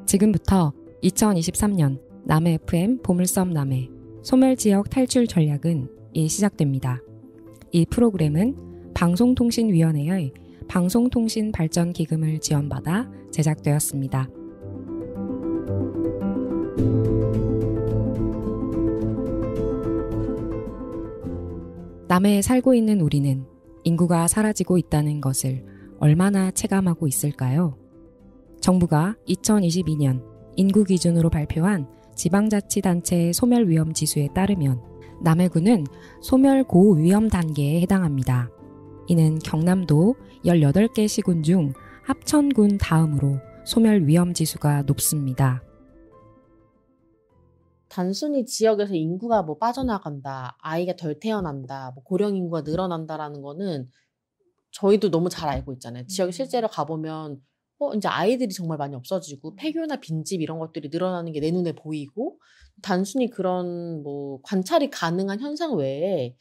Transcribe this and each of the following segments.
지금부터 2023년 남해 FM 보물섬 남해 소멸지역 탈출 전략은 시작됩니다. 이 프로그램은 방송통신위원회의 방송통신발전기금을 지원받아 제작되었습니다. 남해에 살고 있는 우리는 인구가 사라지고 있다는 것을 얼마나 체감하고 있을까요? 정부가 2022년 인구 기준으로 발표한 지방자치단체의 소멸위험지수에 따르면 남해군은 소멸 고위험 단계에 해당합니다. 이는 경남도 18개 시군 중 합천군 다음으로 소멸위험지수가 높습니다. 단순히 지역에서 인구가 빠져나간다, 아이가 덜 태어난다, 고령 인구가 늘어난다라는 거는 저희도 너무 잘 알고 있잖아요. 지역에 실제로 가보면 이제 아이들이 정말 많이 없어지고 폐교나 빈집 이런 것들이 늘어나는 게 내 눈에 보이고, 단순히 그런 관찰이 가능한 현상 외에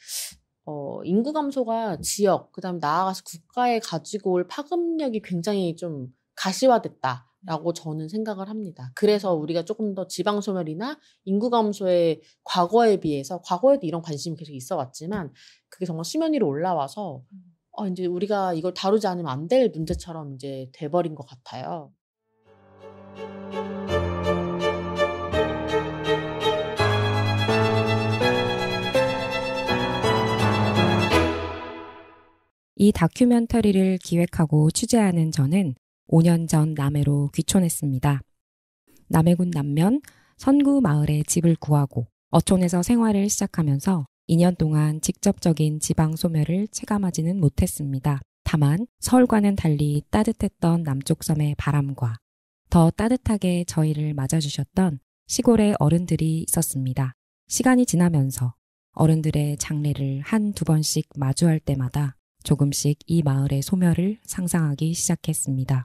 인구 감소가 지역, 그다음 나아가서 국가에 가지고 올 파급력이 굉장히 좀 가시화됐다라고 저는 생각을 합니다. 그래서 우리가 조금 더 지방 소멸이나 인구 감소의 과거에 비해서, 과거에도 이런 관심이 계속 있어 왔지만 그게 정말 수면 위로 올라와서 이제 우리가 이걸 다루지 않으면 안 될 문제처럼 이제 돼버린 것 같아요. 이 다큐멘터리를 기획하고 취재하는 저는 5년 전 남해로 귀촌했습니다. 남해군 남면 선구 마을에 집을 구하고 어촌에서 생활을 시작하면서 2년 동안 직접적인 지방 소멸을 체감하지는 못했습니다. 다만 서울과는 달리 따뜻했던 남쪽 섬의 바람과 더 따뜻하게 저희를 맞아주셨던 시골의 어른들이 있었습니다. 시간이 지나면서 어른들의 장례를 한두 번씩 마주할 때마다 조금씩 이 마을의 소멸을 상상하기 시작했습니다.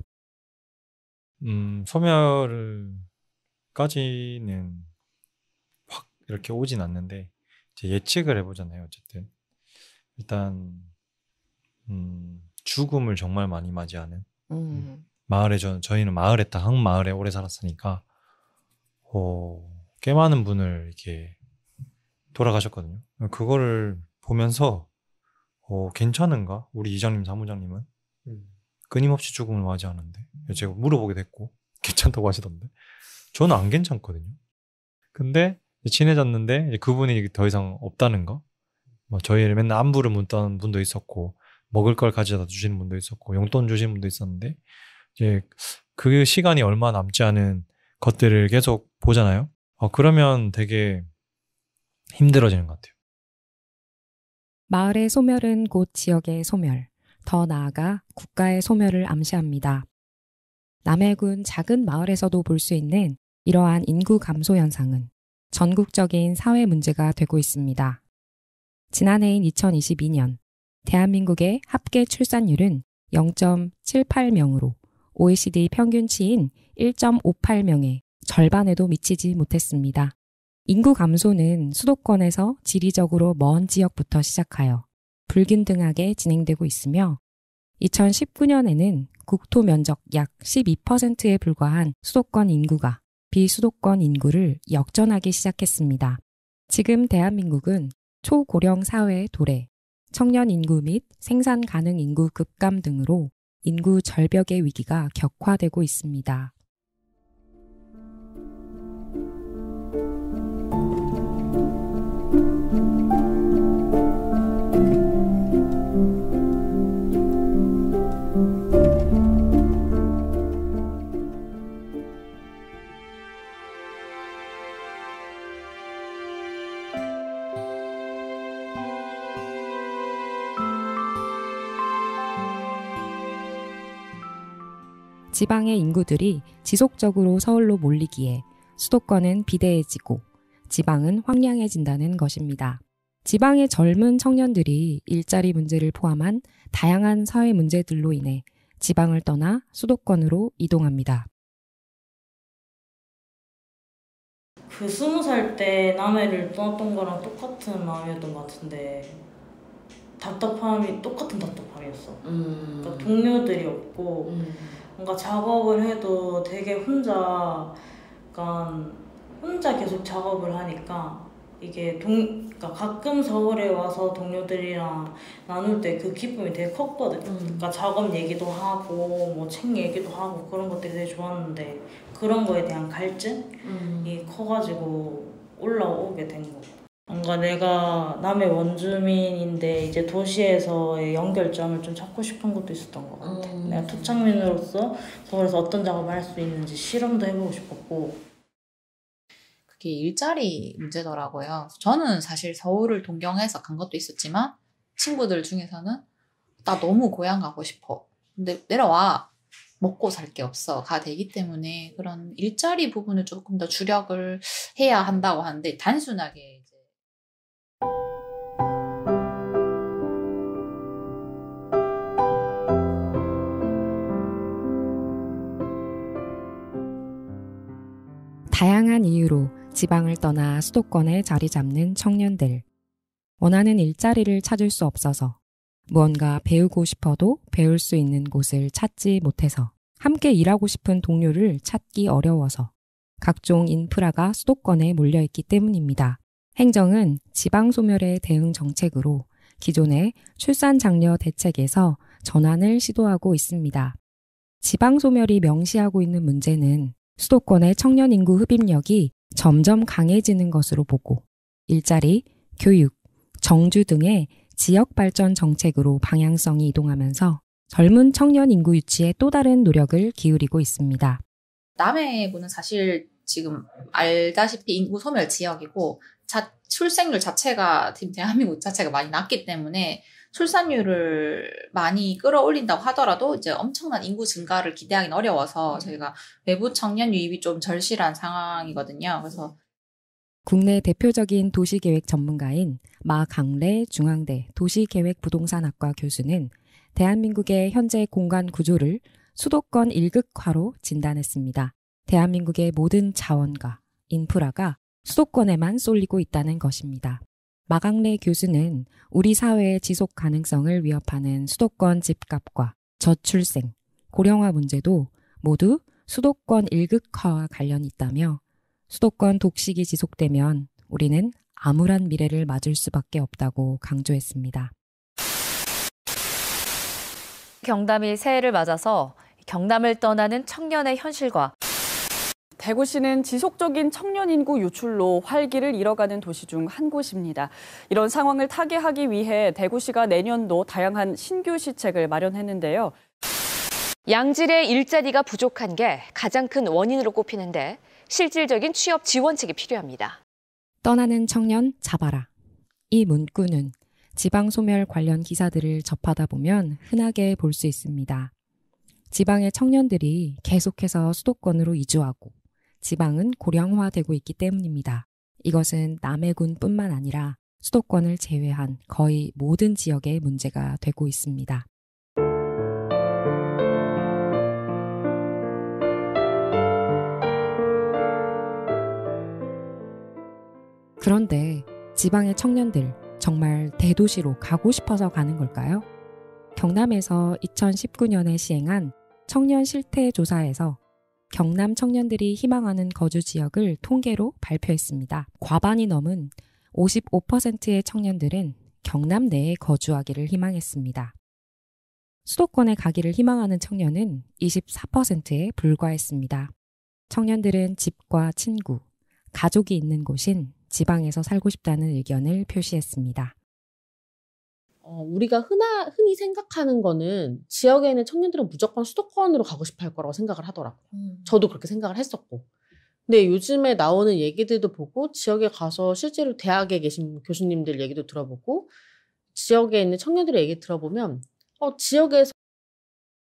소멸까지는 확 이렇게 오진 않는데 예측을 해보잖아요. 어쨌든 일단 죽음을 정말 많이 맞이하는 마을에 저희는 마을에 딱 한 마을에 오래 살았으니까 꽤 많은 분을 이렇게 돌아가셨거든요. 그거를 보면서 괜찮은가? 우리 이장님 사무장님은 끊임없이 죽음을 맞이하는데 제가 물어보기도 했고 괜찮다고 하시던데 저는 안 괜찮거든요. 근데 친해졌는데 그분이 더 이상 없다는 거, 저희를 맨날 안부를 묻던 분도 있었고 먹을 걸 가져다 주시는 분도 있었고 용돈 주시는 분도 있었는데 이제 그 시간이 얼마 남지 않은 것들을 계속 보잖아요. 그러면 되게 힘들어지는 것 같아요. 마을의 소멸은 곧 지역의 소멸, 더 나아가 국가의 소멸을 암시합니다. 남해군 작은 마을에서도 볼 수 있는 이러한 인구 감소 현상은 전국적인 사회 문제가 되고 있습니다. 지난해인 2022년 대한민국의 합계 출산율은 0.78명으로 OECD 평균치인 1.58명의 절반에도 미치지 못했습니다. 인구 감소는 수도권에서 지리적으로 먼 지역부터 시작하여 불균등하게 진행되고 있으며 2019년에는 국토 면적 약 12%에 불과한 수도권 인구가 비수도권 인구를 역전하기 시작했습니다. 지금 대한민국은 초고령 사회 도래, 청년 인구 및 생산 가능 인구 급감 등으로 인구 절벽의 위기가 격화되고 있습니다. 지방의 인구들이 지속적으로 서울로 몰리기에 수도권은 비대해지고 지방은 황량해진다는 것입니다. 지방의 젊은 청년들이 일자리 문제를 포함한 다양한 사회 문제들로 인해 지방을 떠나 수도권으로 이동합니다. 그 20살 때 남해를 떠났던 거랑 똑같은 마음이었던 것 같은데 답답함이 똑같은 답답함이었어. 그러니까 동료들이 없고 뭔가 작업을 해도 되게 혼자 계속 작업을 하니까 이게 그러니까 가끔 서울에 와서 동료들이랑 나눌 때 그 기쁨이 되게 컸거든. 그러니까 작업 얘기도 하고 뭐 책 얘기도 하고 그런 것들이 되게 좋았는데 그런 거에 대한 갈증이 커가지고 올라오게 된 거. 뭔가 내가 남의 원주민인데 이제 도시에서의 연결점을 좀 찾고 싶은 것도 있었던 것 같아. 내가 토착민으로서 서울에서 어떤 작업을 할 수 있는지 실험도 해보고 싶었고. 그게 일자리 문제더라고요. 저는 사실 서울을 동경해서 간 것도 있었지만 친구들 중에서는 나 너무 고향 가고 싶어. 근데 내려와. 먹고 살 게 없어. 가 되기 때문에 그런 일자리 부분을 조금 더 주력을 해야 한다고 하는데 단순하게 이제 다양한 이유로 지방을 떠나 수도권에 자리 잡는 청년들. 원하는 일자리를 찾을 수 없어서 무언가 배우고 싶어도 배울 수 있는 곳을 찾지 못해서 함께 일하고 싶은 동료를 찾기 어려워서 각종 인프라가 수도권에 몰려있기 때문입니다. 행정은 지방 소멸의 대응 정책으로 기존의 출산 장려 대책에서 전환을 시도하고 있습니다. 지방 소멸이 명시하고 있는 문제는 수도권의 청년 인구 흡입력이 점점 강해지는 것으로 보고 일자리, 교육, 정주 등의 지역 발전 정책으로 방향성이 이동하면서 젊은 청년 인구 유치에 또 다른 노력을 기울이고 있습니다. 남해군은 사실 지금 알다시피 인구 소멸 지역이고 출생률 자체가 대한민국 자체가 많이 낮기 때문에 출산율을 많이 끌어올린다고 하더라도 이제 엄청난 인구 증가를 기대하기는 어려워서 저희가 외부 청년 유입이 좀 절실한 상황이거든요. 그래서 국내 대표적인 도시계획 전문가인 마강래 중앙대 도시계획부동산학과 교수는 대한민국의 현재 공간 구조를 수도권 1극화로 진단했습니다. 대한민국의 모든 자원과 인프라가 수도권에만 쏠리고 있다는 것입니다. 마강래 교수는 우리 사회의 지속 가능성을 위협하는 수도권 집값과 저출생, 고령화 문제도 모두 수도권 1극화와 관련이 있다며 수도권 독식이 지속되면 우리는 암울한 미래를 맞을 수밖에 없다고 강조했습니다. 경남이 새해를 맞아서 경남을 떠나는 청년의 현실과 대구시는 지속적인 청년 인구 유출로 활기를 잃어가는 도시 중 한 곳입니다. 이런 상황을 타개하기 위해 대구시가 내년도 다양한 신규 시책을 마련했는데요. 양질의 일자리가 부족한 게 가장 큰 원인으로 꼽히는데 실질적인 취업 지원책이 필요합니다. 떠나는 청년 잡아라. 이 문구는 지방소멸 관련 기사들을 접하다 보면 흔하게 볼 수 있습니다. 지방의 청년들이 계속해서 수도권으로 이주하고 지방은 고령화되고 있기 때문입니다. 이것은 남해군뿐만 아니라 수도권을 제외한 거의 모든 지역의 문제가 되고 있습니다. 그런데 지방의 청년들 정말 대도시로 가고 싶어서 가는 걸까요? 경남에서 2019년에 시행한 청년 실태 조사에서 경남 청년들이 희망하는 거주 지역을 통계로 발표했습니다. 과반이 넘은 55%의 청년들은 경남 내에 거주하기를 희망했습니다. 수도권에 가기를 희망하는 청년은 24%에 불과했습니다. 청년들은 집과 친구, 가족이 있는 곳인 지방에서 살고 싶다는 의견을 표시했습니다. 우리가 흔히 생각하는 거는 지역에 있는 청년들은 무조건 수도권으로 가고 싶어 할 거라고 생각을 하더라고요. 저도 그렇게 생각을 했었고. 근데 요즘에 나오는 얘기들도 보고 지역에 가서 실제로 대학에 계신 교수님들 얘기도 들어보고 지역에 있는 청년들의 얘기 들어보면 지역에서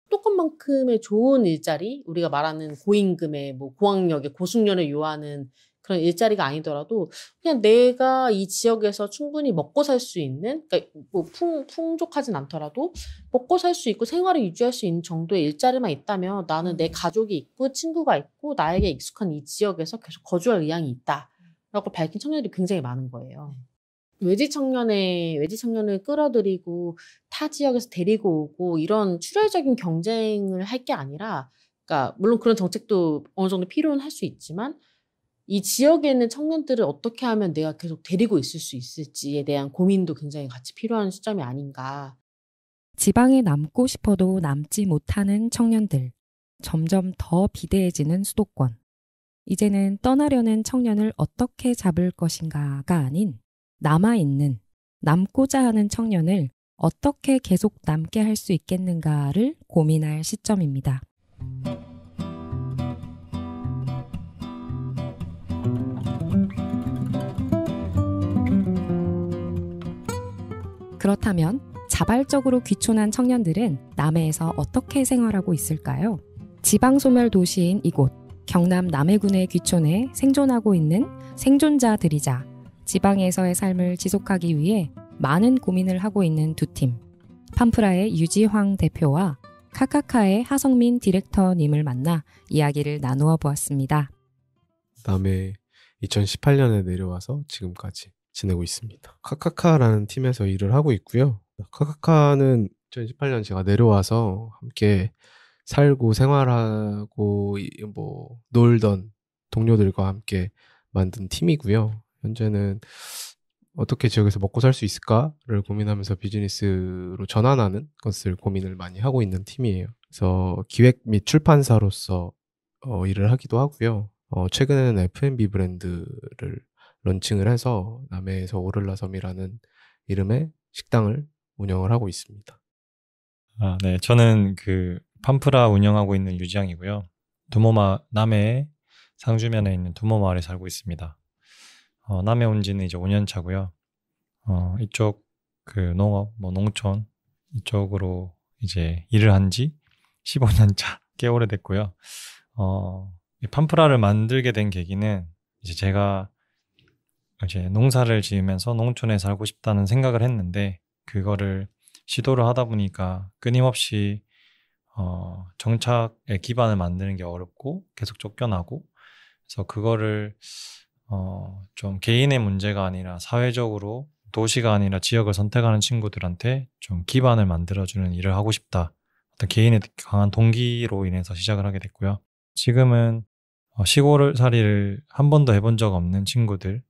수도권만큼의 좋은 일자리, 우리가 말하는 고임금의 고학력의 고숙련을 요하는 그런 일자리가 아니더라도 그냥 내가 이 지역에서 충분히 먹고 살 수 있는, 그러니까 풍족하진 않더라도 먹고 살 수 있고 생활을 유지할 수 있는 정도의 일자리만 있다면 나는 내 가족이 있고 친구가 있고 나에게 익숙한 이 지역에서 계속 거주할 의향이 있다. 라고 밝힌 청년들이 굉장히 많은 거예요. 외지 청년을 끌어들이고 타 지역에서 데리고 오고 이런 추려적인 경쟁을 할 게 아니라, 그러니까 물론 그런 정책도 어느 정도 필요는 할 수 있지만 이 지역에 있는 청년들을 어떻게 하면 내가 계속 데리고 있을 수 있을지에 대한 고민도 굉장히 같이 필요한 시점이 아닌가. 지방에 남고 싶어도 남지 못하는 청년들. 점점 더 비대해지는 수도권. 이제는 떠나려는 청년을 어떻게 잡을 것인가가 아닌 남아있는, 남고자 하는 청년을 어떻게 계속 남게 할 수 있겠는가를 고민할 시점입니다. 그렇다면 자발적으로 귀촌한 청년들은 남해에서 어떻게 생활하고 있을까요? 지방소멸 도시인 이곳, 경남 남해군에 귀촌해 생존하고 있는 생존자들이자 지방에서의 삶을 지속하기 위해 많은 고민을 하고 있는 두 팀. 팜프라의 유지황 대표와 카카카의 하성민 디렉터님을 만나 이야기를 나누어 보았습니다. 남해 2018년에 내려와서 지금까지 지내고 있습니다. 카카카라는 팀에서 일을 하고 있고요. 카카카는 2018년 제가 내려와서 함께 살고 생활하고 뭐 놀던 동료들과 함께 만든 팀이고요. 현재는 어떻게 지역에서 먹고 살 수 있을까를 고민하면서 비즈니스로 전환하는 것을 고민을 많이 하고 있는 팀이에요. 그래서 기획 및 출판사로서 일을 하기도 하고요. 최근에는 F&B 브랜드를 런칭을 해서 남해에서 오를라섬이라는 이름의 식당을 운영을 하고 있습니다. 네. 저는 팜프라 운영하고 있는 유지양이고요. 남해 상주면에 있는 두모마을에 살고 있습니다. 남해 온 지는 이제 5년 차고요. 이쪽 농업, 농촌 이쪽으로 이제 일을 한 지 15년 차, 꽤 오래됐고요. 이 팜프라를 만들게 된 계기는 이제 제가 이제 농사를 지으면서 농촌에 살고 싶다는 생각을 했는데, 그거를 시도를 하다 보니까 끊임없이 정착의 기반을 만드는 게 어렵고 계속 쫓겨나고, 그래서 그거를 좀 개인의 문제가 아니라 사회적으로 도시가 아니라 지역을 선택하는 친구들한테 좀 기반을 만들어주는 일을 하고 싶다. 어떤 개인의 강한 동기로 인해서 시작을 하게 됐고요. 지금은 시골살이를 한 번도 해본 적 없는 친구들,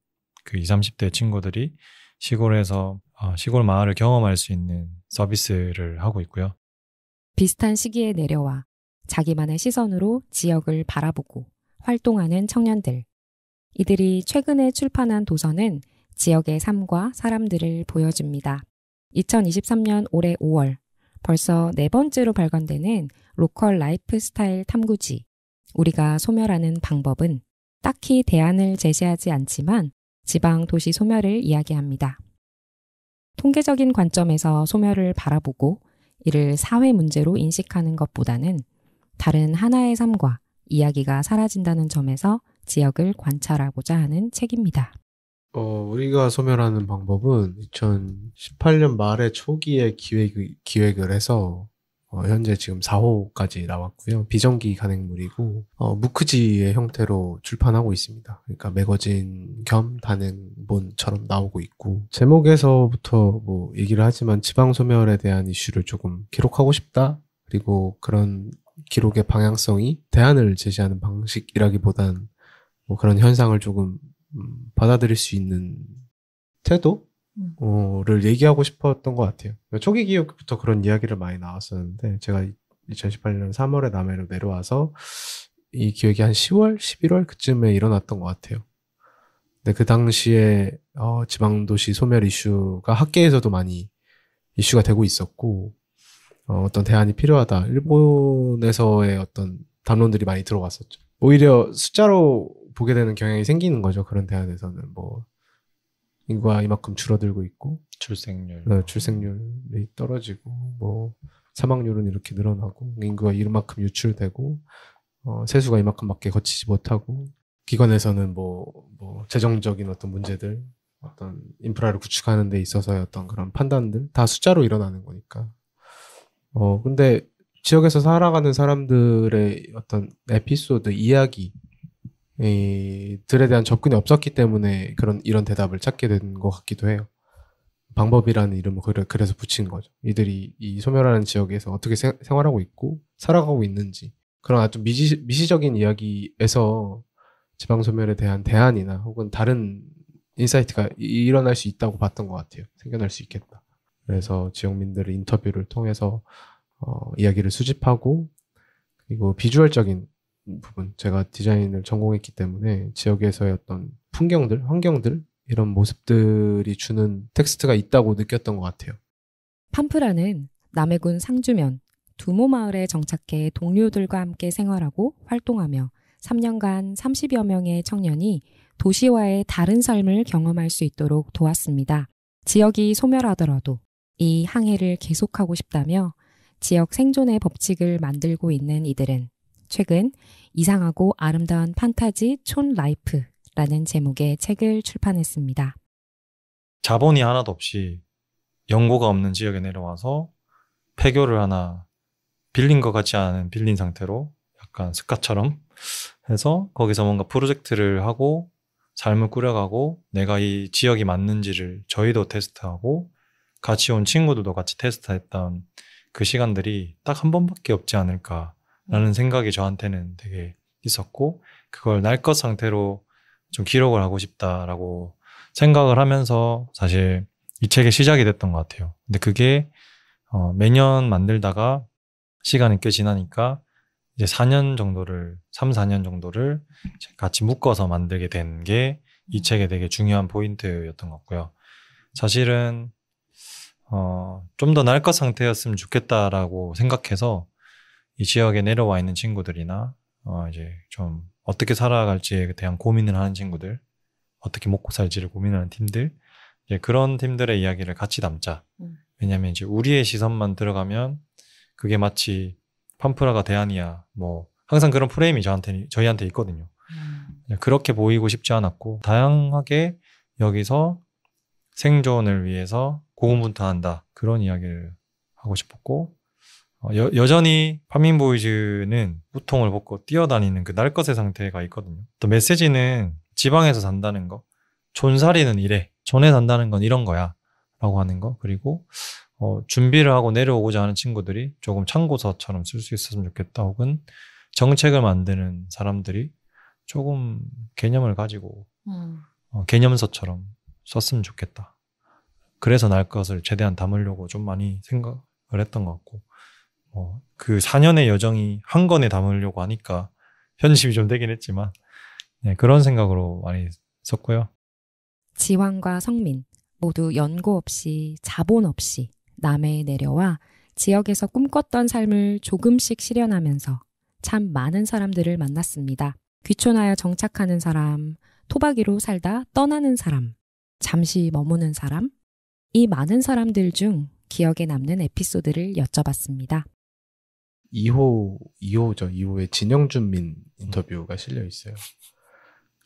20, 30대 친구들이 시골에서 시골 마을을 경험할 수 있는 서비스를 하고 있고요. 비슷한 시기에 내려와 자기만의 시선으로 지역을 바라보고 활동하는 청년들. 이들이 최근에 출판한 도서는 지역의 삶과 사람들을 보여줍니다. 2023년 올해 5월, 벌써 4번째로 발간되는 로컬 라이프 스타일 탐구지. 우리가 소멸하는 방법은 딱히 대안을 제시하지 않지만 지방 도시 소멸을 이야기합니다. 통계적인 관점에서 소멸을 바라보고 이를 사회 문제로 인식하는 것보다는 다른 하나의 삶과 이야기가 사라진다는 점에서 지역을 관찰하고자 하는 책입니다. 우리가 소멸하는 방법은 2018년 말에 초기에 기획을 해서 현재 지금 4호까지 나왔고요. 비정기 간행물이고 무크지의 형태로 출판하고 있습니다. 그러니까 매거진 겸 단행본처럼 나오고 있고, 제목에서부터 뭐 얘기를 하지만 지방 소멸에 대한 이슈를 조금 기록하고 싶다. 그리고 그런 기록의 방향성이 대안을 제시하는 방식이라기보단 뭐 그런 현상을 조금 받아들일 수 있는 태도를 얘기하고 싶었던 것 같아요. 초기 기획부터 그런 이야기를 많이 나왔었는데, 제가 2018년 3월에 남해로 내려와서 이 기획이 한 10월, 11월 그쯤에 일어났던 것 같아요. 근데 그 당시에 지방도시 소멸 이슈가 학계에서도 많이 이슈가 되고 있었고, 어떤 대안이 필요하다. 일본에서의 어떤 담론들이 많이 들어왔었죠. 오히려 숫자로 보게 되는 경향이 생기는 거죠. 그런 대안에서는 뭐 인구가 이만큼 줄어들고 있고 출생률이 떨어지고 뭐 사망률은 이렇게 늘어나고 인구가 이만큼 유출되고 세수가 이만큼밖에 거치지 못하고, 기관에서는 뭐 재정적인 어떤 문제들, 어떤 인프라를 구축하는 데 있어서의 어떤 그런 판단들 다 숫자로 일어나는 거니까. 근데 지역에서 살아가는 사람들의 어떤 에피소드, 이야기, 들에 대한 접근이 없었기 때문에 이런 대답을 찾게 된 것 같기도 해요. 방법이라는 이름을 그래서 붙인 거죠. 이들이 이 소멸하는 지역에서 어떻게 생활하고 있고 살아가고 있는지 그런 아주 미시적인 이야기에서 지방소멸에 대한 대안이나 혹은 다른 인사이트가 일어날 수 있다고 봤던 것 같아요. 생겨날 수 있겠다. 그래서 지역민들의 인터뷰를 통해서 이야기를 수집하고 그리고 비주얼적인 부분, 제가 디자인을 전공했기 때문에 지역에서의 어떤 풍경들, 환경들 이런 모습들이 주는 텍스트가 있다고 느꼈던 것 같아요. 팜프라는 남해군 상주면 두모 마을에 정착해 동료들과 함께 생활하고 활동하며 3년간 30여 명의 청년이 도시와의 다른 삶을 경험할 수 있도록 도왔습니다. 지역이 소멸하더라도 이 항해를 계속하고 싶다며 지역 생존의 법칙을 만들고 있는 이들은 최근 이상하고 아름다운 판타지 촌 라이프라는 제목의 책을 출판했습니다. 자본이 하나도 없이 연고가 없는 지역에 내려와서 폐교를 하나 빌린 것 같지 않은 빌린 상태로 약간 습가처럼 해서 거기서 뭔가 프로젝트를 하고 삶을 꾸려가고 내가 이 지역이 맞는지를 저희도 테스트하고 같이 온 친구들도 같이 테스트했던 그 시간들이 딱 한 번밖에 없지 않을까라는 생각이 저한테는 되게 있었고 그걸 날 것 상태로 좀 기록을 하고 싶다라고 생각을 하면서 사실 이 책의 시작이 됐던 것 같아요. 근데 그게 매년 만들다가 시간이 꽤 지나니까 이제 4년 정도를 3-4년 정도를 같이 묶어서 만들게 된 게 이 책의 되게 중요한 포인트였던 것 같고요. 사실은 좀 더 날 것 상태였으면 좋겠다라고 생각해서 이 지역에 내려와 있는 친구들이나 이제 좀 어떻게 살아갈지에 대한 고민을 하는 친구들, 어떻게 먹고 살지를 고민하는 팀들, 이제 그런 팀들의 이야기를 같이 담자. 왜냐하면 이제 우리의 시선만 들어가면 그게 마치 팜프라가 대안이야. 뭐 항상 그런 프레임이 저희한테 있거든요. 그렇게 보이고 싶지 않았고 다양하게 여기서 생존을 위해서 고군분투한다. 그런 이야기를 하고 싶었고 여전히 파밍보이즈는 우통을 벗고 뛰어다니는 그 날 것의 상태가 있거든요. 또 메시지는 지방에서 산다는 거, 촌살이는 이래, 촌에 산다는 건 이런 거야 라고 하는 거, 그리고 준비를 하고 내려오고자 하는 친구들이 조금 참고서처럼 쓸 수 있었으면 좋겠다, 혹은 정책을 만드는 사람들이 조금 개념을 가지고 개념서처럼 썼으면 좋겠다. 그래서 날 것을 최대한 담으려고 좀 많이 생각을 했던 것 같고 그 4년의 여정이 한 권에 담으려고 하니까 편집이 좀 되긴 했지만 네, 그런 생각으로 많이 썼고요. 지왕과 성민 모두 연고 없이 자본 없이 남해에 내려와 지역에서 꿈꿨던 삶을 조금씩 실현하면서 참 많은 사람들을 만났습니다. 귀촌하여 정착하는 사람, 토박이로 살다 떠나는 사람, 잠시 머무는 사람, 이 많은 사람들 중 기억에 남는 에피소드를 여쭤봤습니다. 2호의 진영준민 인터뷰가 실려 있어요.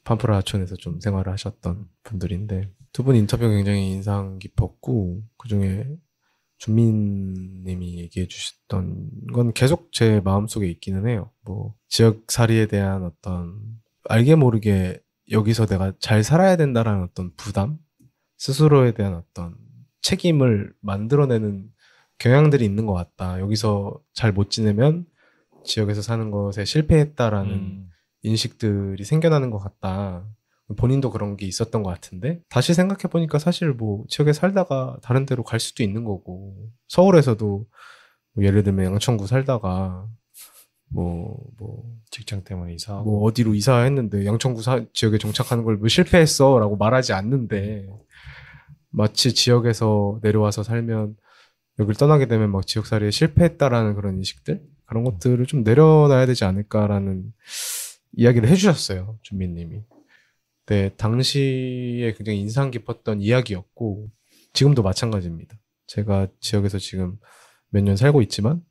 팜프라촌에서 좀 생활을 하셨던 분들인데 두 분 인터뷰가 굉장히 인상 깊었고 그중에 준민님이 얘기해 주셨던 건 계속 제 마음속에 있기는 해요. 뭐 지역살이에 대한 어떤 알게 모르게 여기서 내가 잘 살아야 된다라는 어떤 부담, 스스로에 대한 어떤 책임을 만들어내는 경향들이 있는 것 같다. 여기서 잘 못 지내면 지역에서 사는 것에 실패했다라는 인식들이 생겨나는 것 같다. 본인도 그런 게 있었던 것 같은데 다시 생각해보니까 사실 뭐 지역에 살다가 다른 데로 갈 수도 있는 거고 서울에서도 뭐 예를 들면 양천구 살다가 뭐 직장 때문에 이사하고 뭐 어디로 이사했는데 양천구 지역에 정착하는 걸 뭐 실패했어 라고 말하지 않는데 마치 지역에서 내려와서 살면 여길 떠나게 되면 막 지역살이에 실패했다라는 그런 인식들 그런 것들을 좀 내려놔야 되지 않을까라는 이야기를 해주셨어요. 준민님이. 네, 당시에 굉장히 인상 깊었던 이야기였고 지금도 마찬가지입니다. 제가 지역에서 지금 몇 년 살고 있지만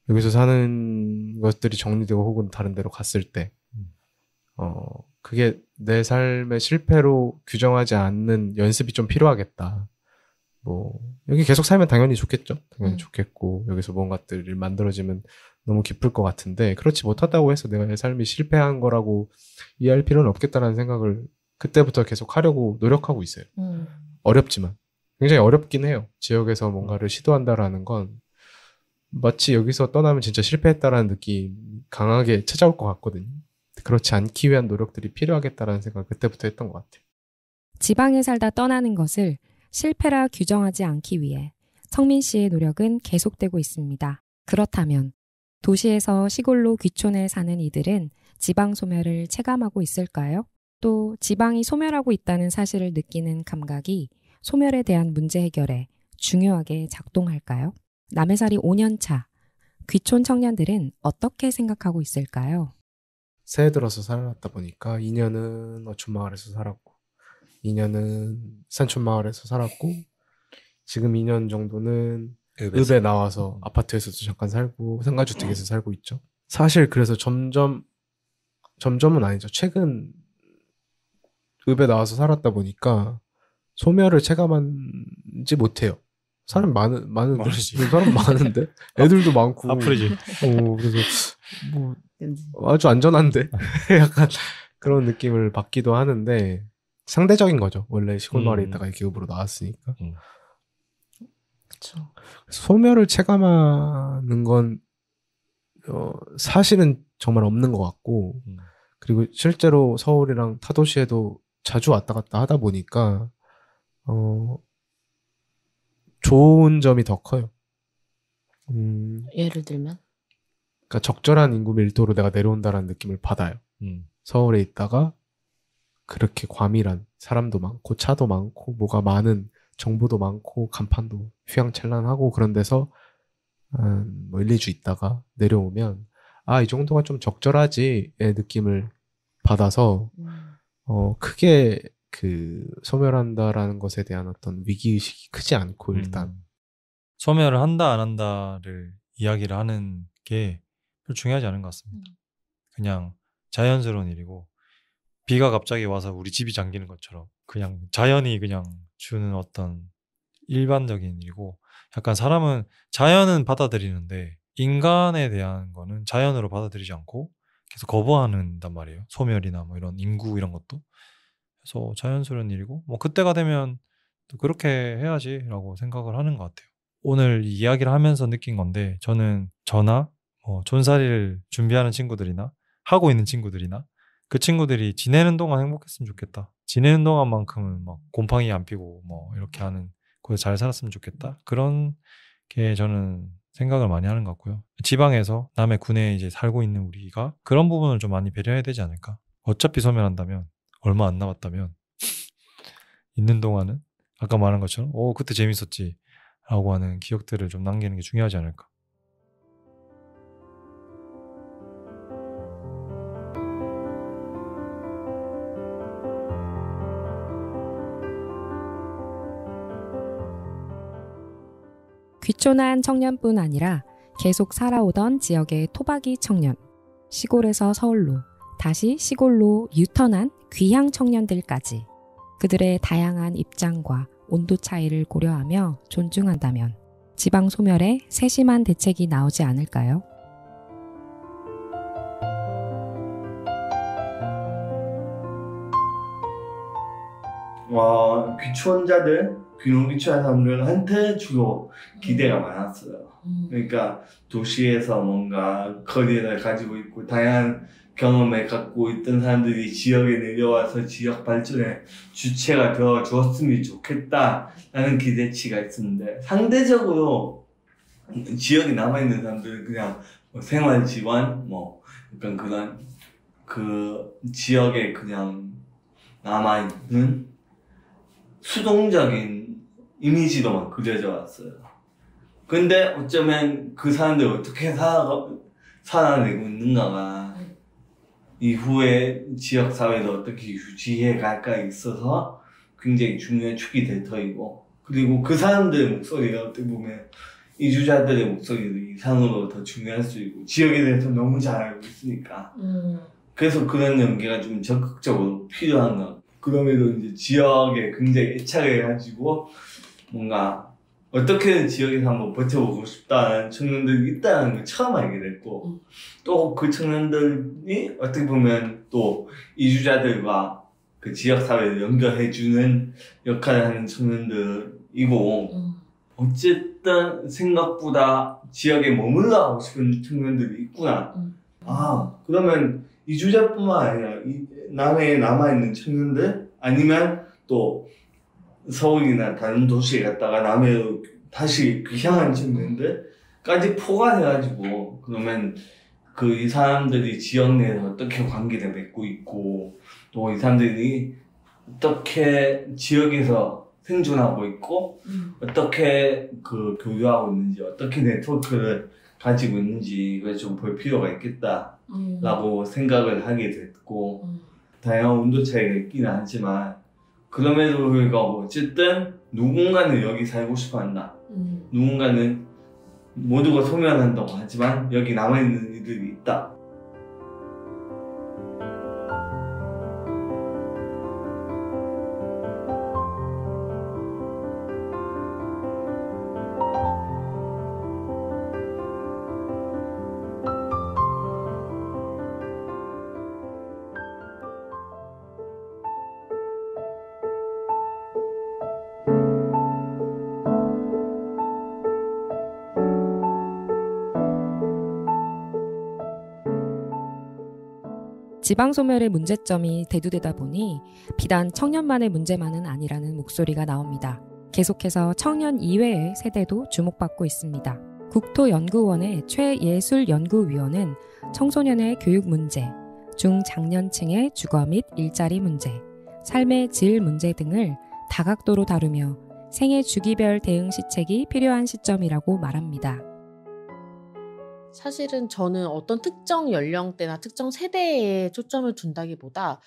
여기서 사는 것들이 정리되고 혹은 다른 데로 갔을 때 그게 내 삶의 실패로 규정하지 않는 연습이 좀 필요하겠다. 뭐 여기 계속 살면 당연히 좋겠죠. 당연히 좋겠고 여기서 뭔가들을 만들어지면 너무 기쁠 것 같은데 그렇지 못하다고 해서 내가 내 삶이 실패한 거라고 이해할 필요는 없겠다라는 생각을 그때부터 계속 하려고 노력하고 있어요. 어렵지만 굉장히 어렵긴 해요. 지역에서 뭔가를 시도한다라는 건 마치 여기서 떠나면 진짜 실패했다라는 느낌 강하게 찾아올 것 같거든요. 그렇지 않기 위한 노력들이 필요하겠다라는 생각을 그때부터 했던 것 같아요. 지방에 살다 떠나는 것을 실패라 규정하지 않기 위해 성민 씨의 노력은 계속되고 있습니다. 그렇다면 도시에서 시골로 귀촌해 사는 이들은 지방 소멸을 체감하고 있을까요? 또 지방이 소멸하고 있다는 사실을 느끼는 감각이 소멸에 대한 문제 해결에 중요하게 작동할까요? 남해살이 5년 차, 귀촌 청년들은 어떻게 생각하고 있을까요? 새해 들어서 살았다 보니까 2년은 어촌마을에서 살았고 2년은 산촌마을에서 살았고 지금 2년 정도는 읍에 나와서 아파트에서도 잠깐 살고 상가주택에서 살고 있죠. 사실 그래서 점점은 아니죠. 최근 읍에 나와서 살았다 보니까 소멸을 체감하지 못해요. 사람 많은데 사람 많은데 애들도 많고 아프리지. 그래서 뭐 아주 안전한데 약간 그런 느낌을 받기도 하는데 상대적인 거죠. 원래 시골 마을에 있다가 이렇게 읍으로 나왔으니까. 그렇죠. 소멸을 체감하는 건 사실은 정말 없는 것 같고 그리고 실제로 서울이랑 타도시에도 자주 왔다 갔다 하다 보니까 좋은 점이 더 커요. 예를 들면? 그러니까 적절한 인구 밀도로 내가 내려온다라는 느낌을 받아요. 서울에 있다가 그렇게 과밀한 사람도 많고 차도 많고 뭐가 많은 정보도 많고 간판도 휘황찬란하고 그런 데서 뭐 1, 2주 있다가 내려오면 이 정도가 좀 적절하지의 느낌을 받아서 크게 그 소멸한다라는 것에 대한 어떤 위기의식이 크지 않고 일단 소멸을 한다 안 한다를 이야기를 하는 게 별로 중요하지 않은 것 같습니다. 그냥 자연스러운 일이고 비가 갑자기 와서 우리 집이 잠기는 것처럼 그냥 자연이 그냥 주는 어떤 일반적인 일이고 약간 사람은 자연은 받아들이는데 인간에 대한 거는 자연으로 받아들이지 않고 계속 거부하는단 말이에요. 소멸이나 뭐 이런 인구 이런 것도. 그래서 자연스러운 일이고 뭐 그때가 되면 또 그렇게 해야지라고 생각을 하는 것 같아요. 오늘 이 이야기를 하면서 느낀 건데 저는 저나 존살이를 준비하는 친구들이나 하고 있는 친구들이나 그 친구들이 지내는 동안 행복했으면 좋겠다. 지내는 동안만큼은 막 곰팡이 안 피고 뭐 이렇게 하는 거기서 잘 살았으면 좋겠다. 그런 게 저는 생각을 많이 하는 것 같고요. 지방에서 남의 군에 이제 살고 있는 우리가 그런 부분을 좀 많이 배려해야 되지 않을까. 어차피 소멸한다면 얼마 안 남았다면 있는 동안은 아까 말한 것처럼 그때 재밌었지 라고 하는 기억들을 좀 남기는 게 중요하지 않을까. 귀촌한 청년뿐 아니라 계속 살아오던 지역의 토박이 청년, 시골에서 서울로, 다시 시골로 유턴한 귀향 청년들까지 그들의 다양한 입장과 온도 차이를 고려하며 존중한다면 지방 소멸에 세심한 대책이 나오지 않을까요? 귀촌자들, 귀농귀촌한 사람들한테 주로 기대가 많았어요. 그러니까 도시에서 뭔가 커리어를 가지고 있고 다양한 경험을 갖고 있던 사람들이 지역에 내려와서 지역 발전의 주체가 되어주었으면 좋겠다라는 기대치가 있었는데 상대적으로 지역에 남아있는 사람들은 그냥 생활 지원, 약간 그런 그 지역에 그냥 남아있는 수동적인 이미지로만 그려져 왔어요. 근데 어쩌면 그 사람들이 어떻게 살아내고 있는가가 이후에 지역사회를 어떻게 유지해 갈까에 있어서 굉장히 중요한 축이 될 터이고, 그리고 그 사람들의 목소리가 어떻게 보면 이주자들의 목소리도 이상으로 더 중요할 수 있고, 지역에 대해서 너무 잘 알고 있으니까. 그래서 그런 연계가 좀 적극적으로 필요한 것 같아요. 그럼에도 이제 지역에 굉장히 애착을 가지고 뭔가 어떻게든 지역에서 한번 버텨보고 싶다는 청년들이 있다는 걸 처음 알게 됐고 또 그 청년들이 어떻게 보면 또 이주자들과 그 지역사회를 연결해주는 역할을 하는 청년들이고 어쨌든 생각보다 지역에 머물러 가고 싶은 청년들이 있구나. 그러면 이주자뿐만 아니라 남해에 남아있는 청년들 아니면 또 서울이나 다른 도시에 갔다가 남해로 다시 향한 청년들까지 포괄해가지고 그러면 이 사람들이 지역 내에서 어떻게 관계를 맺고 있고 또 이 사람들이 어떻게 지역에서 생존하고 있고 어떻게 교류하고 있는지 어떻게 네트워크를 가지고 있는지 이걸 좀 볼 필요가 있겠다라고 생각을 하게 됐고 다양한 온도 차이가 있기는 하지만 그럼에도 불구하고 어쨌든 누군가는 여기 살고 싶어 한다. 누군가는 모두가 소멸한다고 하지만 여기 남아있는 이들이 있다. 지방소멸의 문제점이 대두되다 보니 비단 청년만의 문제만은 아니라는 목소리가 나옵니다. 계속해서 청년 이외의 세대도 주목받고 있습니다. 국토연구원의 최예술연구위원은 청소년의 교육 문제, 중장년층의 주거 및 일자리 문제, 삶의 질 문제 등을 다각도로 다루며 생애 주기별 대응 시책이 필요한 시점이라고 말합니다. 사실은 저는 어떤 특정 연령대나 특정 세대에 초점을 둔다기보다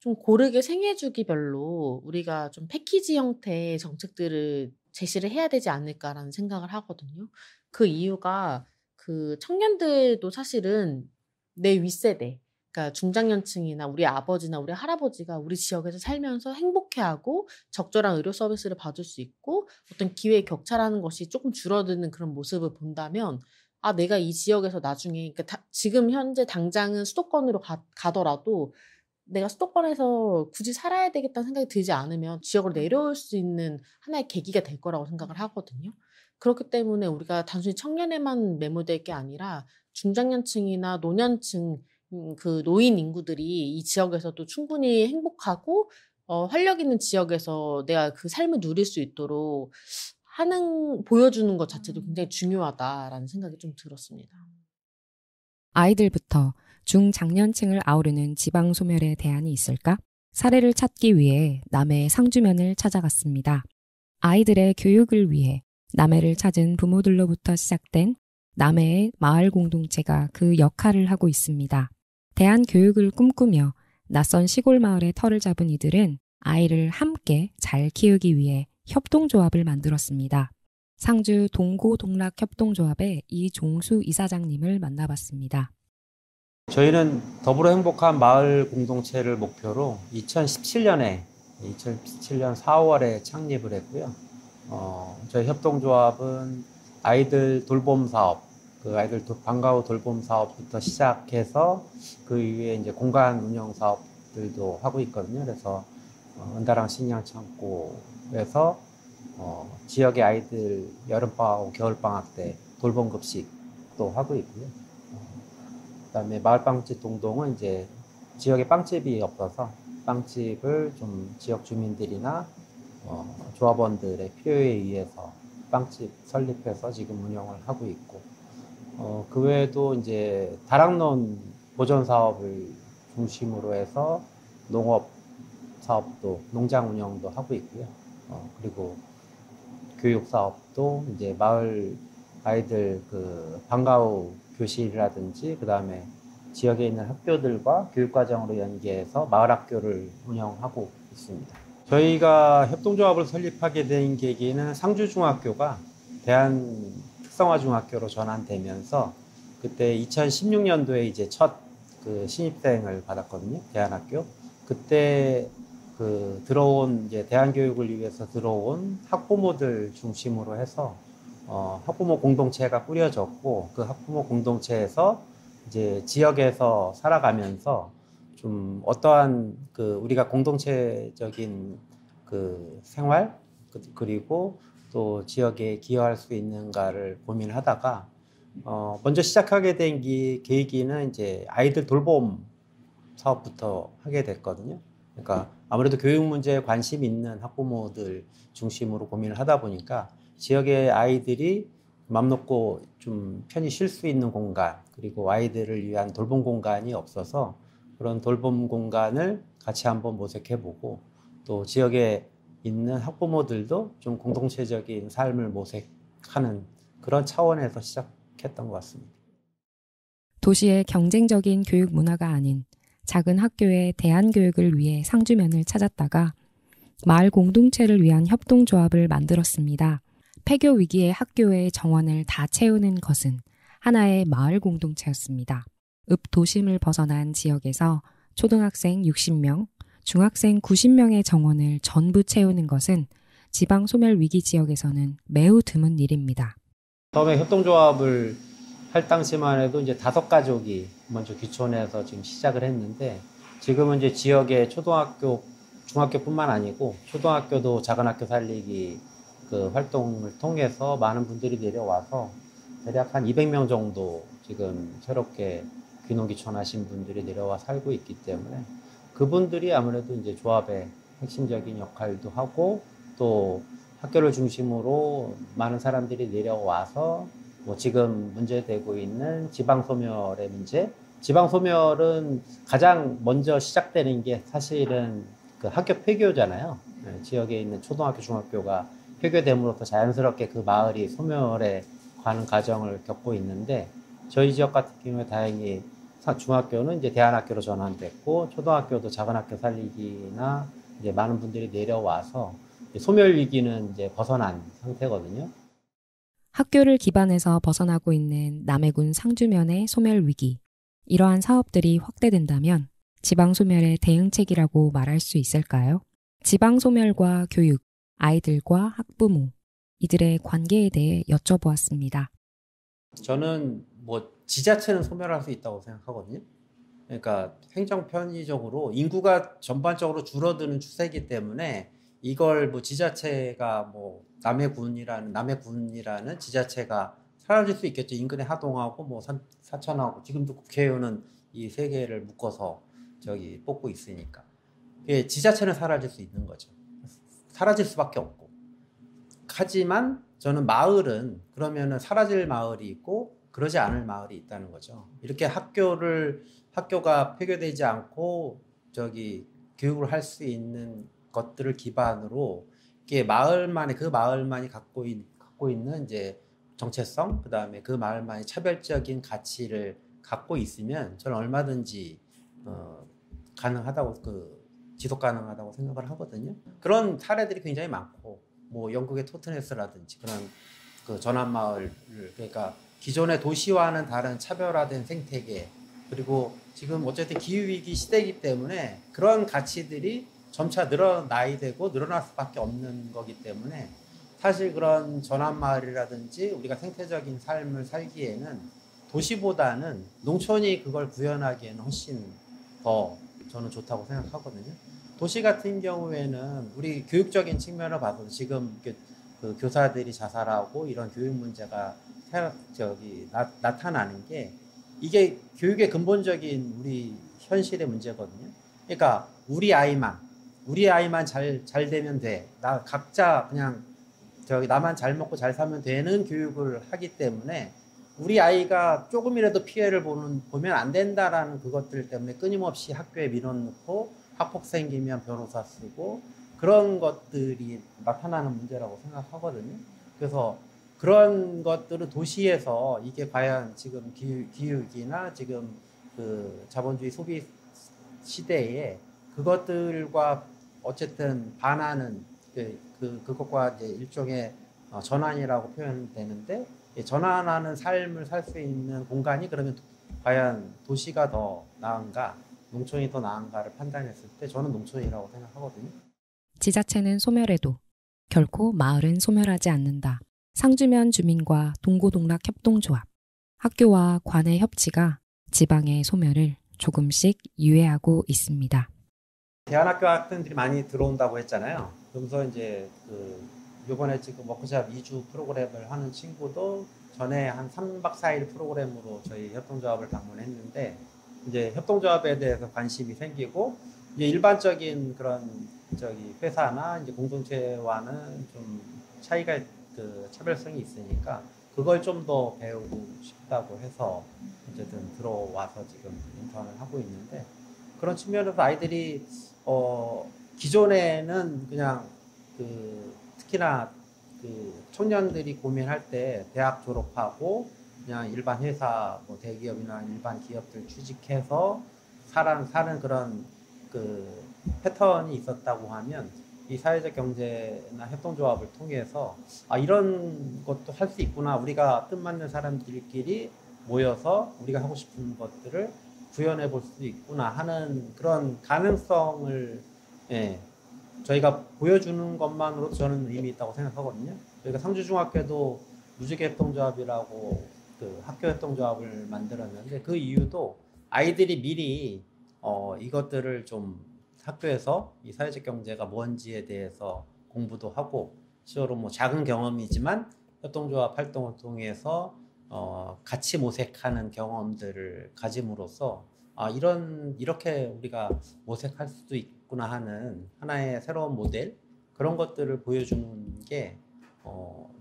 좀 고르게 생애주기별로 우리가 좀 패키지 형태의 정책들을 제시를 해야 되지 않을까라는 생각을 하거든요. 그 이유가 그 청년들도 사실은 내 윗세대, 그러니까 중장년층이나 우리 아버지나 우리 할아버지가 우리 지역에서 살면서 행복해하고 적절한 의료 서비스를 받을 수 있고 어떤 기회의 격차라는 것이 조금 줄어드는 그런 모습을 본다면 내가 이 지역에서 나중에 그러니까 지금 현재 당장은 수도권으로 가더라도 내가 수도권에서 굳이 살아야 되겠다는 생각이 들지 않으면 지역으로 내려올 수 있는 하나의 계기가 될 거라고 생각을 하거든요. 그렇기 때문에 우리가 단순히 청년에만 매몰될 게 아니라 중장년층이나 노년층 그 노인 인구들이 이 지역에서도 충분히 행복하고 활력 있는 지역에서 내가 그 삶을 누릴 수 있도록 보여주는 것 자체도 굉장히 중요하다라는 생각이 좀 들었습니다. 아이들부터 중장년층을 아우르는 지방소멸에 대안이 있을까? 사례를 찾기 위해 남해 상주면을 찾아갔습니다. 아이들의 교육을 위해 남해를 찾은 부모들로부터 시작된 남해의 마을 공동체가 그 역할을 하고 있습니다. 대안교육을 꿈꾸며 낯선 시골 마을에 터를 잡은 이들은 아이를 함께 잘 키우기 위해 협동조합을 만들었습니다. 상주 동고동락협동조합의 이종수 이사장님을 만나봤습니다. 저희는 더불어 행복한 마을 공동체를 목표로 2017년 4월에 창립을 했고요. 저희 협동조합은 아이들 돌봄 사업, 그 아이들 방과 후 돌봄 사업부터 시작해서 그 이후에 이제 공간 운영 사업들도 하고 있거든요. 그래서 은다랑 식량창고에서 지역의 아이들 여름방학, 겨울방학 때 돌봄 급식도 하고 있고요. 그다음에 마을빵집 동동은 이제 지역에 빵집이 없어서 빵집을 좀 지역 주민들이나 조합원들의 필요에 의해서 빵집 설립해서 지금 운영을 하고 있고, 그 외에도 이제 다락론 보존 사업을 중심으로 해서 농업 사업도, 농장 운영도 하고 있고요. 그리고 교육 사업도 이제 마을 아이들 그 방과 후 교실이라든지 그 다음에 지역에 있는 학교들과 교육과정으로 연계해서 마을 학교를 운영하고 있습니다. 저희가 협동조합을 설립하게 된 계기는 상주중학교가 대한특성화중학교로 전환되면서 그때 2016년도에 이제 첫 그 신입생을 받았거든요. 대안학교. 그때 들어온 이제 대안교육을 위해서 들어온 학부모들 중심으로 해서 학부모 공동체가 꾸려졌고 그 학부모 공동체에서 이제 지역에서 살아가면서 좀 어떠한 우리가 공동체적인 생활 그리고 또 지역에 기여할 수 있는가를 고민하다가 먼저 시작하게 된 계기는 이제 아이들 돌봄 사업부터 하게 됐거든요. 그러니까 아무래도 교육 문제에 관심 있는 학부모들 중심으로 고민을 하다 보니까 지역의 아이들이 맘 놓고 좀 편히 쉴 수 있는 공간 그리고 아이들을 위한 돌봄 공간이 없어서 그런 돌봄 공간을 같이 한번 모색해보고 또 지역에 있는 학부모들도 좀 공동체적인 삶을 모색하는 그런 차원에서 시작했던 것 같습니다. 도시의 경쟁적인 교육 문화가 아닌 작은 학교의 대안교육을 위해 상주면을 찾았다가 마을 공동체를 위한 협동조합을 만들었습니다. 폐교 위기의 학교의 정원을 다 채우는 것은 하나의 마을 공동체였습니다. 읍 도심을 벗어난 지역에서 초등학생 60명, 중학생 90명의 정원을 전부 채우는 것은 지방 소멸 위기 지역에서는 매우 드문 일입니다. 처음에 협동조합을 할 당시만 해도 이제 5가족이 먼저 귀촌해서 지금 시작을 했는데 지금은 이제 지역의 초등학교, 중학교뿐만 아니고 초등학교도 작은 학교 살리기 활동을 통해서 많은 분들이 내려와서 대략 한 200명 정도 지금 새롭게 귀농 귀촌하신 분들이 내려와 살고 있기 때문에 그분들이 아무래도 이제 조합의 핵심적인 역할도 하고 또 학교를 중심으로 많은 사람들이 내려와서 지금 문제되고 있는 지방소멸의 문제. 지방소멸은 가장 먼저 시작되는 게 사실은 학교 폐교잖아요. 지역에 있는 초등학교, 중학교가 폐교됨으로써 자연스럽게 그 마을이 소멸에 가는 과정을 겪고 있는데 저희 지역 같은 경우에 다행히 중학교는 이제 대안학교로 전환됐고 초등학교도 작은 학교 살리기나 이제 많은 분들이 내려와서 소멸 위기는 이제 벗어난 상태거든요. 학교를 기반해서 벗어나고 있는 남해군 상주면의 소멸 위기. 이러한 사업들이 확대된다면 지방 소멸의 대응책이라고 말할 수 있을까요? 지방 소멸과 교육, 아이들과 학부모, 이들의 관계에 대해 여쭤보았습니다. 저는 지자체는 소멸할 수 있다고 생각하거든요. 그러니까 행정 편의적으로 인구가 전반적으로 줄어드는 추세이기 때문에 이걸 지자체가 남해군이라는 지자체가 사라질 수 있겠죠. 인근에 하동하고 사천하고 지금도 국회의원은 이 세 개를 묶어서 뽑고 있으니까 지자체는 사라질 수 있는 거죠. 사라질 수밖에 없고. 하지만 저는 마을은 그러면은 사라질 마을이 있고 그러지 않을 마을이 있다는 거죠. 이렇게 학교가 폐교되지 않고 교육을 할 수 있는 것들을 기반으로 이게 마을만이 갖고 있는 이제 정체성, 그 다음에 그 마을만의 차별적인 가치를 갖고 있으면 저는 얼마든지 지속 가능하다고 생각을 하거든요. 그런 사례들이 굉장히 많고, 영국의 토트네스라든지 그런 전환 마을을 그러니까 기존의 도시와는 다른 차별화된 생태계 그리고 지금 어쨌든 기후위기 시대이기 때문에 그런 가치들이 점차 늘어날 수밖에 없는 거기 때문에 사실 그런 전환마을이라든지 우리가 생태적인 삶을 살기에는 도시보다는 농촌이 그걸 구현하기에는 훨씬 더 저는 좋다고 생각하거든요. 도시 같은 경우에는 우리 교육적인 측면을 봐도 지금 교사들이 자살하고 이런 교육 문제가 나타나는 게 이게 교육의 근본적인 우리 현실의 문제거든요. 그러니까 우리 아이만 잘 되면 돼. 각자 그냥 나만 잘 먹고 잘 살면 되는 교육을 하기 때문에 우리 아이가 조금이라도 피해를 보면 안 된다라는 그것들 때문에 끊임없이 학교에 밀어넣고 학폭 생기면 변호사 쓰고 그런 것들이 나타나는 문제라고 생각하거든요. 그래서 그런 것들은 도시에서 이게 과연 지금 기후위기나 지금 자본주의 소비 시대에 그것들과 어쨌든 반하는 그것과 이제 일종의 전환이라고 표현되는데 전환하는 삶을 살 수 있는 공간이 그러면 과연 도시가 더 나은가? 농촌이 더 나은가를 판단했을 때 저는 농촌이라고 생각하거든요. 지자체는 소멸해도 결코 마을은 소멸하지 않는다. 상주면 주민과 동고동락 협동조합, 학교와 관의 협치가 지방의 소멸을 조금씩 유예하고 있습니다. 대안학교 학생들이 많이 들어온다고 했잖아요. 그러면서 이제 이번에 지금 워크숍 2주 프로그램을 하는 친구도 전에 한 3박 4일 프로그램으로 저희 협동조합을 방문했는데 이제 협동조합에 대해서 관심이 생기고 이제 일반적인 그런 회사나 이제 공동체와는 좀 차이가 차별성이 있으니까 그걸 좀 더 배우고 싶다고 해서 어쨌든 들어와서 지금 인턴을 하고 있는데 그런 측면에서 아이들이 기존에는 그냥 특히나 청년들이 고민할 때 대학 졸업하고 그냥 일반 회사, 뭐 대기업이나 일반 기업들 취직해서 사는 그런 패턴이 있었다고 하면 이 사회적 경제나 협동조합을 통해서 이런 것도 할 수 있구나. 우리가 뜻맞는 사람들끼리 모여서 우리가 하고 싶은 것들을 구현해 볼 수 있구나 하는 그런 가능성을 저희가 보여주는 것만으로도 저는 의미 있다고 생각하거든요. 저희가 상주중학교도 무지개 협동조합이라고 학교 협동조합을 만들었는데 그 이유도 아이들이 미리 이것들을 좀 학교에서 이 사회적 경제가 뭔지에 대해서 공부도 하고 실제로 뭐 작은 경험이지만 협동조합 활동을 통해서 같이 모색하는 경험들을 가짐으로써 이렇게 우리가 모색할 수도 있구나 하는 하나의 새로운 모델 그런 것들을 보여주는 게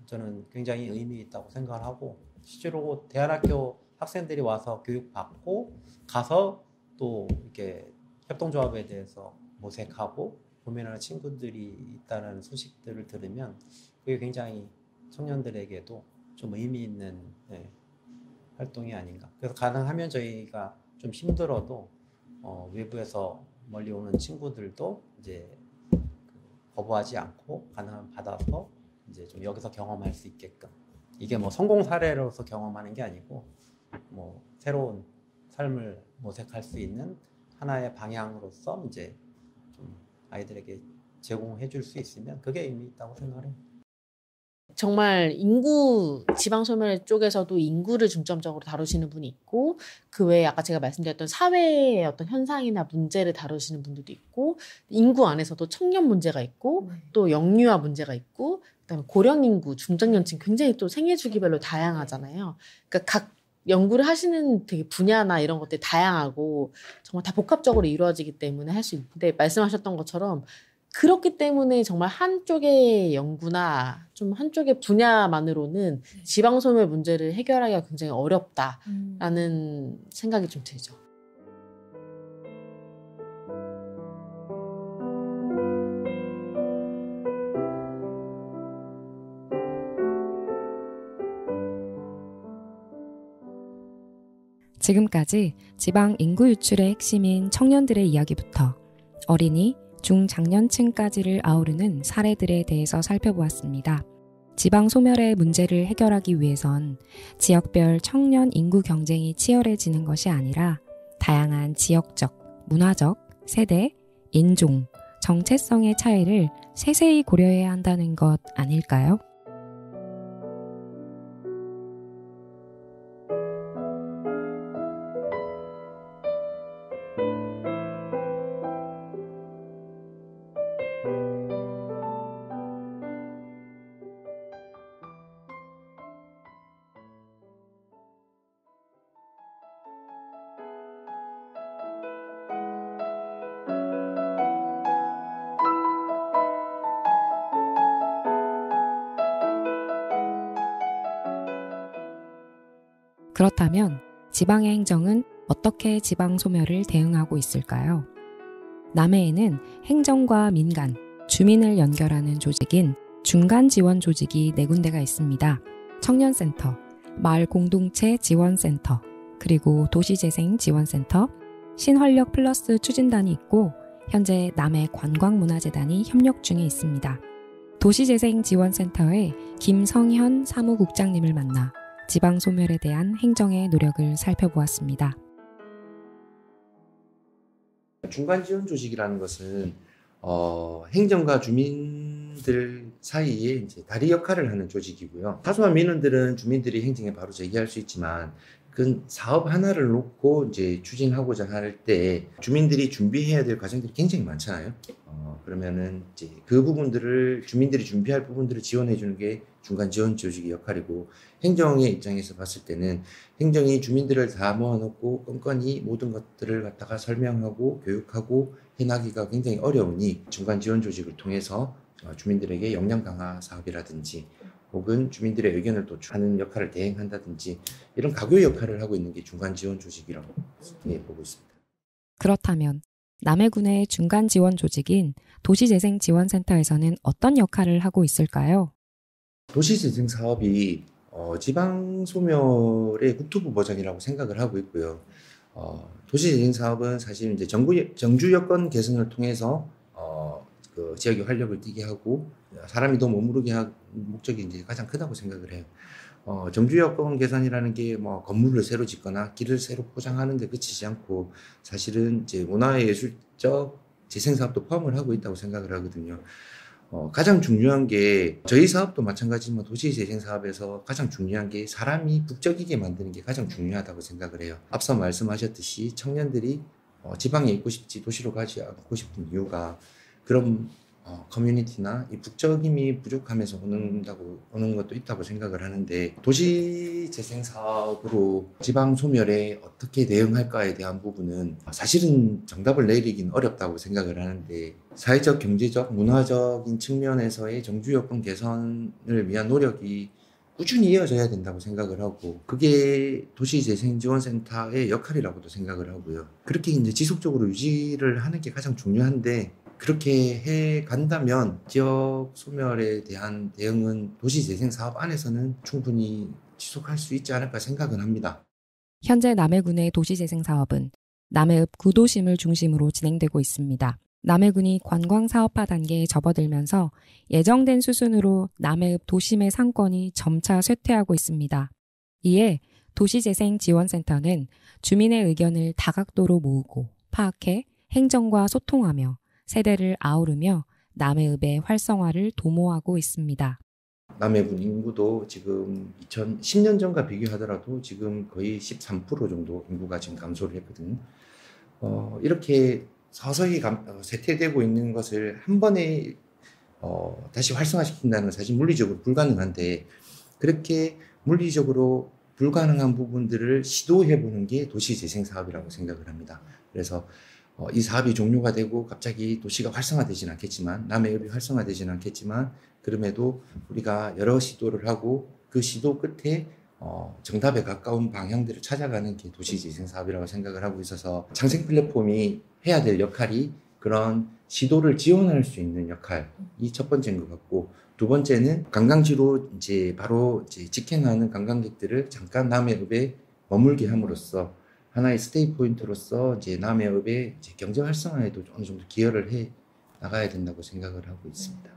저는 굉장히 의미 있다고 생각을 하고 실제로 대안학교 학생들이 와서 교육받고 가서 또 이렇게 협동조합에 대해서 모색하고 고민하는 친구들이 있다는 소식들을 들으면 그게 굉장히 청년들에게도 좀 의미 있는 활동이 아닌가. 그래서 가능하면 저희가 좀 힘들어도 외부에서 멀리 오는 친구들도 이제 거부하지 않고 가능하면 받아서 이제 좀 여기서 경험할 수 있게끔 이게 뭐 성공 사례로서 경험하는 게 아니고 뭐 새로운 삶을 모색할 수 있는 하나의 방향으로서 이제 좀 아이들에게 제공해 줄 수 있으면 그게 의미 있다고 생각해요. 정말 지방소멸 쪽에서도 인구를 중점적으로 다루시는 분이 있고 그 외에 아까 제가 말씀드렸던 사회의 어떤 현상이나 문제를 다루시는 분들도 있고 인구 안에서도 청년 문제가 있고 또 영유아 문제가 있고 그다음에 고령인구, 중장년층 굉장히 또 생애주기별로 다양하잖아요. 그러니까 각 연구를 하시는 되게 분야나 이런 것들이 다양하고 정말 다 복합적으로 이루어지기 때문에 할 수 있는데 말씀하셨던 것처럼 그렇기 때문에 정말 한쪽의 연구나 좀 한쪽의 분야만으로는 지방소멸 문제를 해결하기가 굉장히 어렵다라는 생각이 좀 들죠. 지금까지 지방 인구 유출의 핵심인 청년들의 이야기부터 어린이, 중장년층까지를 아우르는 사례들에 대해서 살펴보았습니다. 지방 소멸의 문제를 해결하기 위해선 지역별 청년 인구 경쟁이 치열해지는 것이 아니라 다양한 지역적, 문화적, 세대, 인종, 정체성의 차이를 세세히 고려해야 한다는 것 아닐까요? 그렇다면 지방의 행정은 어떻게 지방 소멸을 대응하고 있을까요? 남해에는 행정과 민간, 주민을 연결하는 조직인 중간 지원 조직이 4군데가 있습니다. 청년센터, 마을 공동체 지원센터, 그리고 도시재생 지원센터, 신활력 플러스 추진단이 있고 현재 남해 관광문화재단이 협력 중에 있습니다. 도시재생 지원센터의 김성현 사무국장님을 만나 지방 소멸에 대한 행정의 노력을 살펴보았습니다. 중간 지원 조직이라는 것은 행정과 주민들 사이에 이제 다리 역할을 하는 조직이고요. 사소한 민원들은 주민들이 행정에 바로 제기할 수 있지만 그 사업 하나를 놓고 이제 추진하고자 할 때 주민들이 준비해야 될 과정들이 굉장히 많잖아요. 그러면은 이제 그 부분들을 주민들이 준비할 부분들을 지원해 주는 게 중간 지원 조직의 역할이고, 행정의 입장에서 봤을 때는 행정이 주민들을 다 모아놓고 건건히 모든 것들을 갖다가 설명하고 교육하고 해나기가 굉장히 어려우니 중간 지원 조직을 통해서 주민들에게 역량 강화 사업이라든지 혹은 주민들의 의견을 도출하는 역할을 대행한다든지 이런 가교 역할을 하고 있는 게 중간 지원 조직이라고 보고 있습니다. 그렇다면 남해군의 중간 지원 조직인 도시재생지원센터에서는 어떤 역할을 하고 있을까요? 도시재생 사업이 지방 소멸의 국토부 보장이라고 생각을 하고 있고요. 도시재생 사업은 사실 이제 정주 여건 개선을 통해서 그 지역의 활력을 띠게 하고 사람이 더 머무르게 한 목적이 이제 가장 크다고 생각을 해요. 정주 여건 개선이라는 게 뭐 건물을 새로 짓거나 길을 새로 포장하는 데 그치지 않고 사실은 이제 문화예술적 재생 사업도 포함을 하고 있다고 생각을 하거든요. 가장 중요한 게 저희 사업도 마찬가지지만 도시 재생 사업에서 가장 중요한 게 사람이 북적이게 만드는 게 가장 중요하다고 생각을 해요. 앞서 말씀하셨듯이 청년들이 지방에 있고 싶지 도시로 가지 않고 싶은 이유가 그런 커뮤니티나 이 북적임이 부족하면서 오는 것도 있다고 생각을 하는데, 도시 재생 사업으로 지방 소멸에 어떻게 대응할까에 대한 부분은 사실은 정답을 내리긴 어렵다고 생각을 하는데, 사회적, 경제적, 문화적인 측면에서의 정주 여건 개선을 위한 노력이 꾸준히 이어져야 된다고 생각을 하고, 그게 도시재생지원센터의 역할이라고도 생각을 하고요. 그렇게 이제 지속적으로 유지를 하는 게 가장 중요한데, 그렇게 해 간다면 지역 소멸에 대한 대응은 도시재생 사업 안에서는 충분히 지속할 수 있지 않을까 생각은 합니다. 현재 남해군의 도시재생 사업은 남해읍 구도심을 중심으로 진행되고 있습니다. 남해군이 관광사업화 단계에 접어들면서 예정된 수순으로 남해읍 도심의 상권이 점차 쇠퇴하고 있습니다. 이에 도시재생지원센터는 주민의 의견을 다각도로 모으고 파악해 행정과 소통하며 세대를 아우르며 남해읍의 활성화를 도모하고 있습니다. 남해군 인구도 지금 2010년 전과 비교하더라도 지금 거의 13% 정도 인구가 지금 감소를 했거든요. 이렇게 서서히 쇠퇴되고 있는 것을 한 번에 다시 활성화시킨다는 건 사실 물리적으로 불가능한데, 그렇게 물리적으로 불가능한 부분들을 시도해보는 게 도시재생사업이라고 생각을 합니다. 그래서 이 사업이 종료가 되고 갑자기 도시가 활성화되지는 않겠지만, 남해읍이 활성화되지는 않겠지만, 그럼에도 우리가 여러 시도를 하고 그 시도 끝에 정답에 가까운 방향들을 찾아가는 게 도시재생사업이라고 생각을 하고 있어서, 창생 플랫폼이 해야 될 역할이 그런 시도를 지원할 수 있는 역할이 첫 번째인 것 같고, 두 번째는 관광지로 이제 바로 이제 직행하는 관광객들을 잠깐 남해읍에 머물게 함으로써 하나의 스테이 포인트로서 이제 남해읍의 이제 경제 활성화에도 어느 정도 기여를 해 나가야 된다고 생각을 하고 있습니다.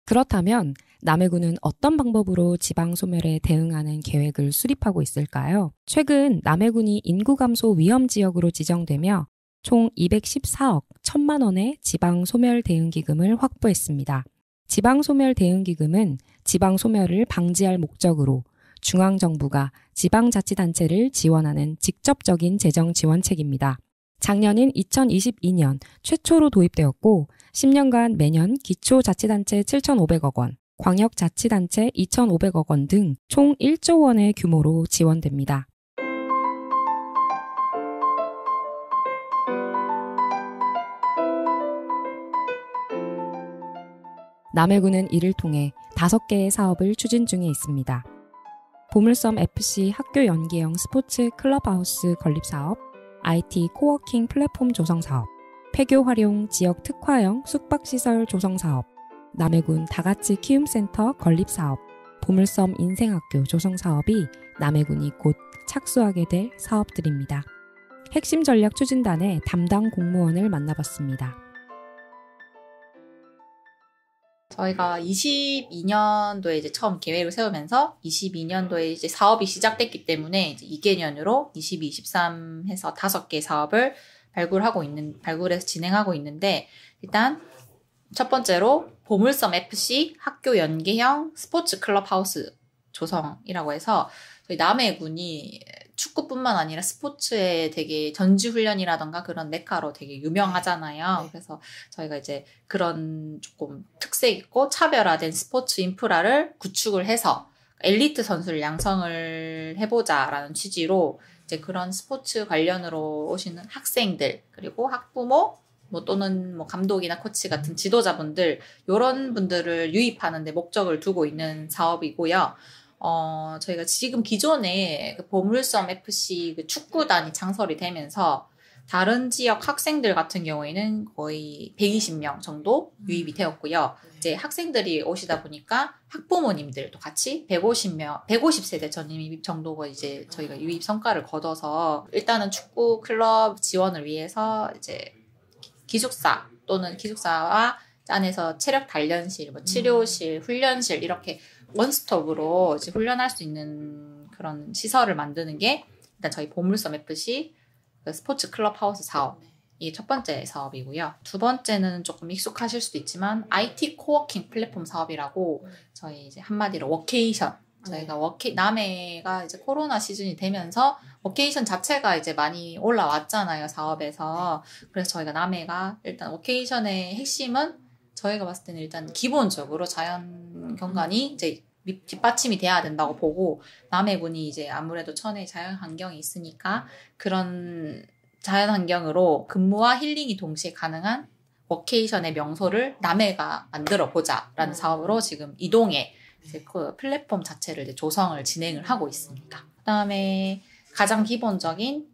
그렇다면 남해군은 어떤 방법으로 지방 소멸에 대응하는 계획을 수립하고 있을까요? 최근 남해군이 인구 감소 위험 지역으로 지정되며 총 214억 1천만 원의 지방 소멸 대응 기금을 확보했습니다. 지방 소멸 대응 기금은 지방 소멸을 방지할 목적으로 중앙정부가 지방자치단체를 지원하는 직접적인 재정 지원책입니다. 작년인 2022년 최초로 도입되었고 10년간 매년 기초자치단체 7,500억 원, 광역자치단체 2,500억 원 등 총 1조 원의 규모로 지원됩니다. 남해군은 이를 통해 5개의 사업을 추진 중에 있습니다. 보물섬 FC 학교 연계형 스포츠 클럽하우스 건립사업, IT 코워킹 플랫폼 조성사업, 폐교 활용 지역 특화형 숙박시설 조성사업, 남해군 다같이 키움센터 건립사업, 보물섬 인생학교 조성사업이 남해군이 곧 착수하게 될 사업들입니다. 핵심 전략 추진단의 담당 공무원을 만나봤습니다. 저희가 22년도에 이제 처음 계획을 세우면서 22년도에 이제 사업이 시작됐기 때문에 이제 2개년으로 22, 23 해서 5개 사업을 발굴해서 진행하고 있는데, 일단 첫 번째로 보물섬 FC 학교 연계형 스포츠 클럽하우스 조성이라고 해서, 저희 남해군이 축구뿐만 아니라 스포츠에 되게 전지훈련이라던가 그런 메카로 되게 유명하잖아요. 네. 그래서 저희가 이제 그런 조금 특색 있고 차별화된 스포츠 인프라를 구축을 해서 엘리트 선수를 양성을 해보자라는 취지로 이제 그런 스포츠 관련으로 오시는 학생들, 그리고 학부모, 또는 감독이나 코치 같은 지도자분들, 요런 분들을 유입하는 데 목적을 두고 있는 사업이고요. 저희가 지금 기존에 그 보물섬 FC 그 축구단이 창설이 되면서 다른 지역 학생들 같은 경우에는 거의 120명 정도 유입이 되었고요. 이제 학생들이 오시다 보니까 학부모님들도 같이 150세대 전입 정도가 이제 저희가 유입 성과를 거둬서, 일단은 축구 클럽 지원을 위해서 이제 기숙사 또는 기숙사와 안에서 체력 단련실, 치료실, 훈련실 이렇게 원스톱으로 이제 훈련할 수 있는 그런 시설을 만드는 게 일단 저희 보물섬 FC 그 스포츠 클럽하우스 사업이 첫 번째 사업이고요. 두 번째는 조금 익숙하실 수도 있지만 IT 코워킹 플랫폼 사업이라고, 저희 이제 한마디로 워케이션. 저희가 남해가 이제 코로나 시즌이 되면서 워케이션 자체가 이제 많이 올라왔잖아요, 사업에서. 그래서 저희가 남해가 일단 워케이션의 핵심은 저희가 봤을 때는 일단 기본적으로 자연 경관이 이제 뒷받침이 돼야 된다고 보고, 남해군이 이제 아무래도 천혜의 자연 환경이 있으니까 그런 자연 환경으로 근무와 힐링이 동시에 가능한 워케이션의 명소를 남해가 만들어 보자라는 사업으로 지금 이동해 이제 그 플랫폼 자체를 이제 조성을 진행을 하고 있습니다. 그다음에 가장 기본적인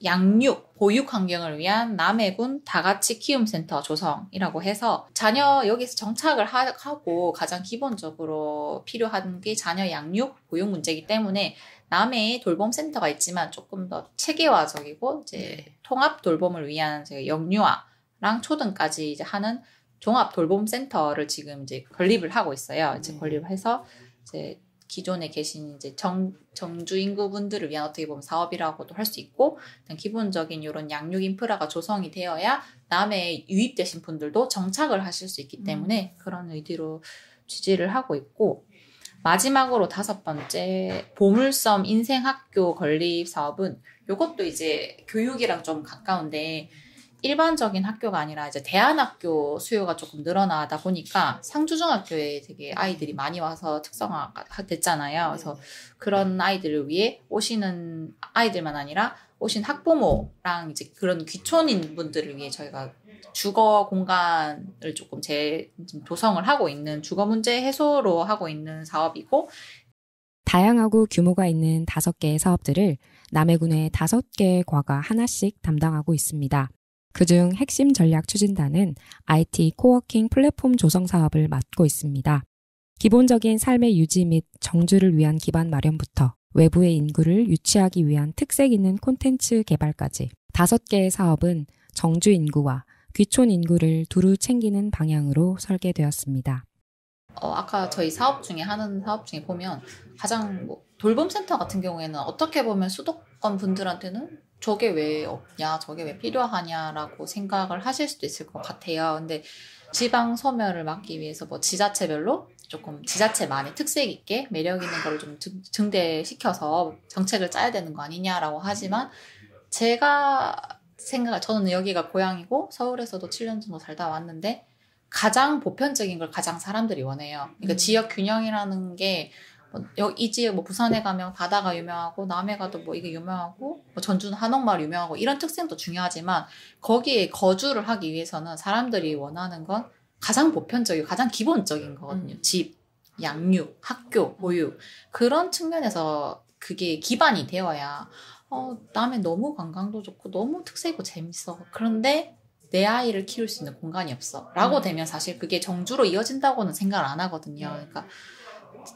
양육, 보육 환경을 위한 남해군 다같이 키움센터 조성이라고 해서, 자녀 여기서 정착을 하고 가장 기본적으로 필요한 게 자녀 양육, 보육 문제이기 때문에 남해에 돌봄센터가 있지만 조금 더 체계화적이고 이제 통합 돌봄을 위한 영유아랑 초등까지 이제 하는 종합 돌봄센터를 지금 이제 건립을 하고 있어요. 이제 건립을 해서 이제 기존에 계신 이제 정주 인구분들을 위한 어떻게 보면 사업이라고도 할 수 있고, 기본적인 이런 양육 인프라가 조성이 되어야 남해에 유입되신 분들도 정착을 하실 수 있기 때문에 그런 의지로 취지를 하고 있고, 마지막으로 다섯 번째 보물섬 인생학교 건립 사업은, 이것도 이제 교육이랑 좀 가까운데, 일반적인 학교가 아니라 이제 대안학교 수요가 조금 늘어나다 보니까 상주중학교에 되게 아이들이 많이 와서 특성화가 됐잖아요. 그래서 그런 아이들을 위해 오시는 아이들만 아니라 오신 학부모랑 이제 그런 귀촌인 분들을 위해 저희가 주거 공간을 조금 조성을 하고 있는, 주거 문제 해소로 하고 있는 사업이고, 다양하고 규모가 있는 5개의 사업들을 남해군의 5개의 과가 하나씩 담당하고 있습니다. 그중 핵심 전략 추진단은 IT 코워킹 플랫폼 조성 사업을 맡고 있습니다. 기본적인 삶의 유지 및 정주를 위한 기반 마련부터 외부의 인구를 유치하기 위한 특색 있는 콘텐츠 개발까지 5개의 사업은 정주 인구와 귀촌 인구를 두루 챙기는 방향으로 설계되었습니다. 아까 저희 하는 사업 중에 보면 가장 돌봄센터 같은 경우에는 어떻게 보면 수도권 분들한테는 저게 왜 없냐, 저게 왜 필요하냐라고 생각을 하실 수도 있을 것 같아요. 근데 지방 소멸을 막기 위해서 지자체별로 조금 지자체만의 특색 있게 매력 있는 거를 좀 증대시켜서 정책을 짜야 되는 거 아니냐라고 하지만, 저는 여기가 고향이고 서울에서도 7년 정도 살다 왔는데 가장 보편적인 걸 가장 사람들이 원해요. 그러니까 지역 균형이라는 게 이 지역 부산에 가면 바다가 유명하고 남해 가도 이게 유명하고 전주는 한옥마을 유명하고 이런 특성도 중요하지만, 거기에 거주를 하기 위해서는 사람들이 원하는 건 가장 보편적이고 가장 기본적인 거거든요. 집, 양육, 학교, 보육, 그런 측면에서 그게 기반이 되어야 남해 너무 관광도 좋고 너무 특색이고 재밌어, 그런데 내 아이를 키울 수 있는 공간이 없어 라고 되면 사실 그게 정주로 이어진다고는 생각을 안 하거든요. 그러니까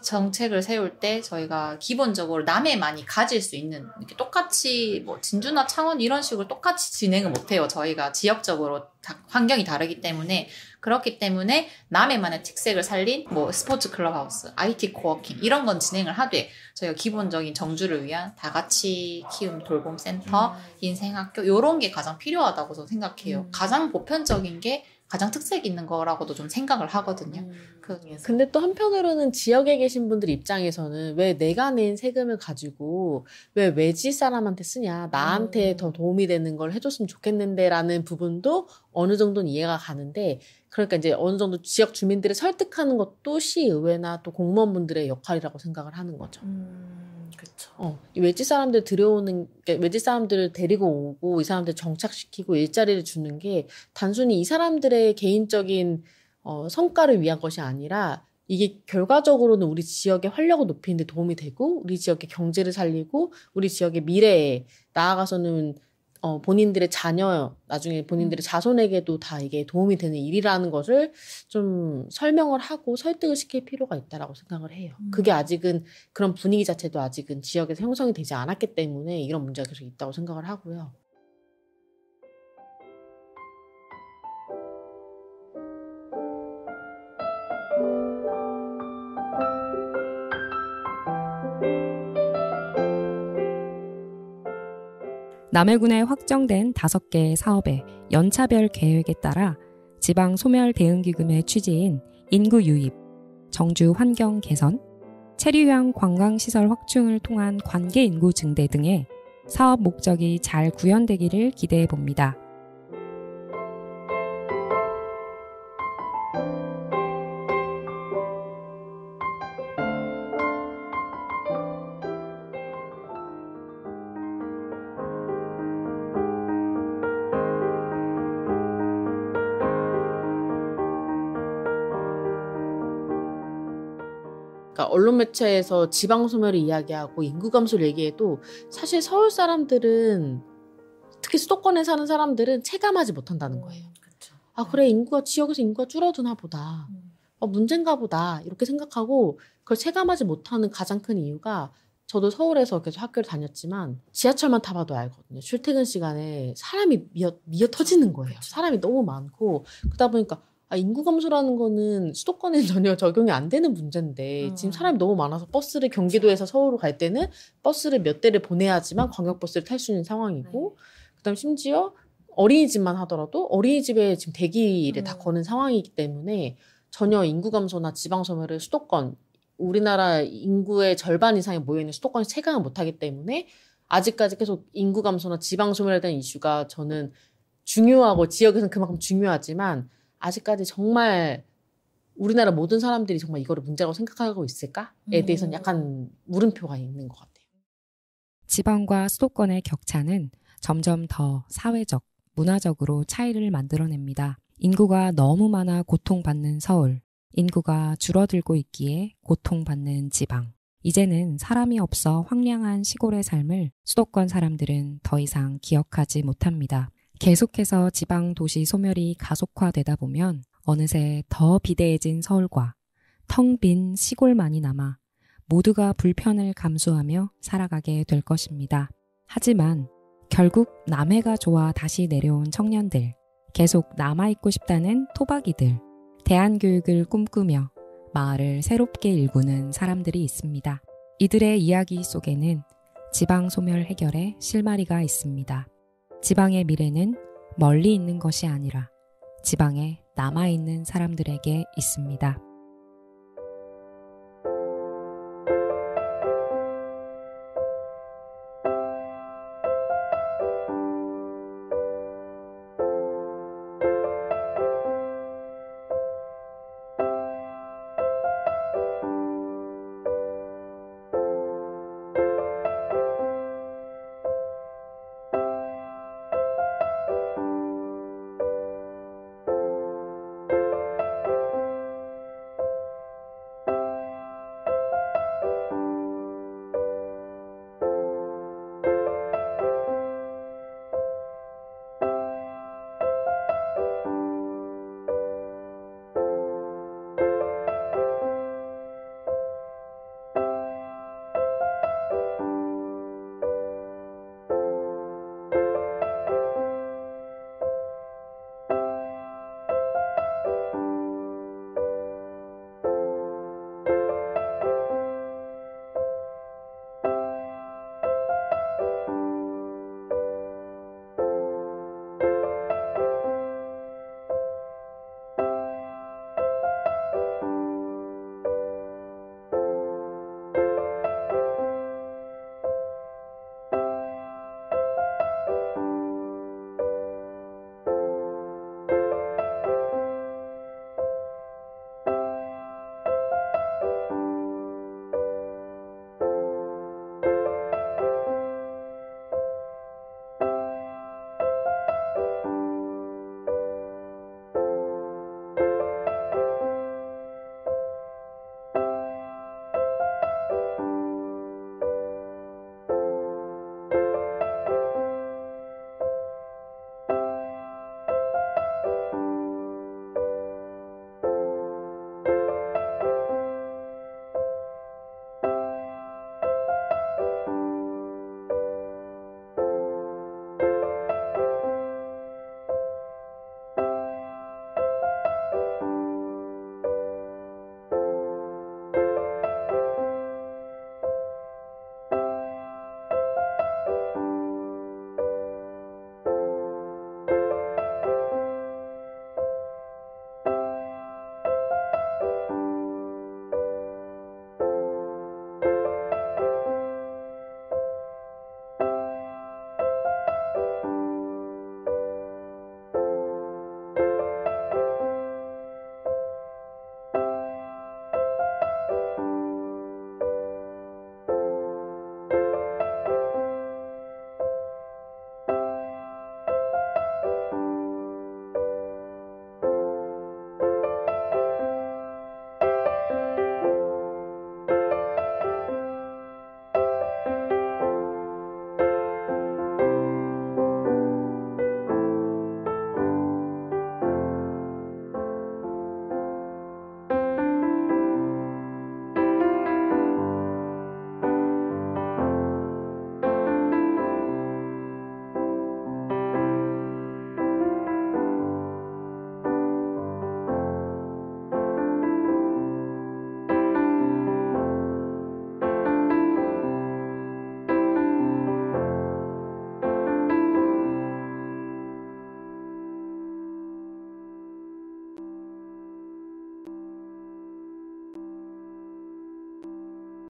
정책을 세울 때 저희가 기본적으로 남해만이 가질 수 있는 이렇게 똑같이 뭐 진주나 창원 이런 식으로 똑같이 진행을 못해요. 저희가 지역적으로 환경이 다르기 때문에 그렇기 때문에 남해만의 특색을 살린 뭐 스포츠 클럽하우스, IT 코워킹 이런 건 진행을 하되 저희가 기본적인 정주를 위한 다 같이 키움 돌봄 센터, 인생학교 이런 게 가장 필요하다고 저는 생각해요. 가장 보편적인 게 가장 특색 있는 거라고도 좀 생각을 하거든요. 근데 또 한편으로는 지역에 계신 분들 입장에서는 왜 내가 낸 세금을 가지고 왜 외지 사람한테 쓰냐, 나한테 더 도움이 되는 걸 해줬으면 좋겠는데 라는 부분도 어느 정도는 이해가 가는데, 그러니까 이제 어느 정도 지역 주민들을 설득하는 것도 시의회나 또 공무원분들의 역할이라고 생각을 하는 거죠. 그렇죠. 이 외지 사람들 들여오는, 외지 사람들을 데리고 오고 이 사람들 정착시키고 일자리를 주는 게 단순히 이 사람들의 개인적인 성과를 위한 것이 아니라 이게 결과적으로는 우리 지역의 활력을 높이는 데 도움이 되고 우리 지역의 경제를 살리고 우리 지역의 미래에 나아가서는 본인들의 자녀, 나중에 본인들의 자손에게도 다 이게 도움이 되는 일이라는 것을 좀 설명을 하고 설득을 시킬 필요가 있다라고 생각을 해요. 그게 아직은 그런 분위기 자체도 아직은 지역에서 형성이 되지 않았기 때문에 이런 문제가 계속 있다고 생각을 하고요. 남해군에 확정된 5개의 사업의 연차별 계획에 따라 지방 소멸 대응기금의 취지인 인구 유입, 정주 환경 개선, 체류형 관광시설 확충을 통한 관계 인구 증대 등의 사업 목적이 잘 구현되기를 기대해 봅니다. 그러니까 언론 매체에서 지방 소멸을 이야기하고 인구 감소를 얘기해도 사실 서울 사람들은, 특히 수도권에 사는 사람들은 체감하지 못한다는 거예요. 그렇죠. 아, 그래, 지역에서 인구가 줄어드나 보다. 문제인가 보다. 이렇게 생각하고 그걸 체감하지 못하는 가장 큰 이유가, 저도 서울에서 계속 학교를 다녔지만 지하철만 타봐도 알거든요. 출퇴근 시간에 사람이 미어 터지는 거예요. 사람이 너무 많고, 그러다 보니까 인구 감소라는 거는 수도권에 전혀 적용이 안 되는 문제인데 지금 사람이 너무 많아서 버스를 경기도에서 서울로 갈 때는 버스를 몇 대를 보내야지만 광역버스를 탈 수 있는 상황이고, 그다음 심지어 어린이집만 하더라도 어린이집에 지금 대기를 다 거는 상황이기 때문에 전혀 인구 감소나 지방 소멸을 수도권, 우리나라 인구의 절반 이상이 모여있는 수도권이 체감을 못하기 때문에 아직까지 계속 인구 감소나 지방 소멸에 대한 이슈가 저는 중요하고 지역에서는 그만큼 중요하지만 아직까지 정말 우리나라 모든 사람들이 정말 이거를 문제라고 생각하고 있을까에 대해서는 약간 물음표가 있는 것 같아요. 지방과 수도권의 격차는 점점 더 사회적, 문화적으로 차이를 만들어냅니다. 인구가 너무 많아 고통받는 서울, 인구가 줄어들고 있기에 고통받는 지방. 이제는 사람이 없어 황량한 시골의 삶을 수도권 사람들은 더 이상 기억하지 못합니다. 계속해서 지방 도시 소멸이 가속화되다 보면 어느새 더 비대해진 서울과 텅 빈 시골만이 남아 모두가 불편을 감수하며 살아가게 될 것입니다. 하지만 결국 남해가 좋아 다시 내려온 청년들, 계속 남아있고 싶다는 토박이들, 대안교육을 꿈꾸며 마을을 새롭게 일구는 사람들이 있습니다. 이들의 이야기 속에는 지방 소멸 해결의 실마리가 있습니다. 지방의 미래는 멀리 있는 것이 아니라 지방에 남아있는 사람들에게 있습니다.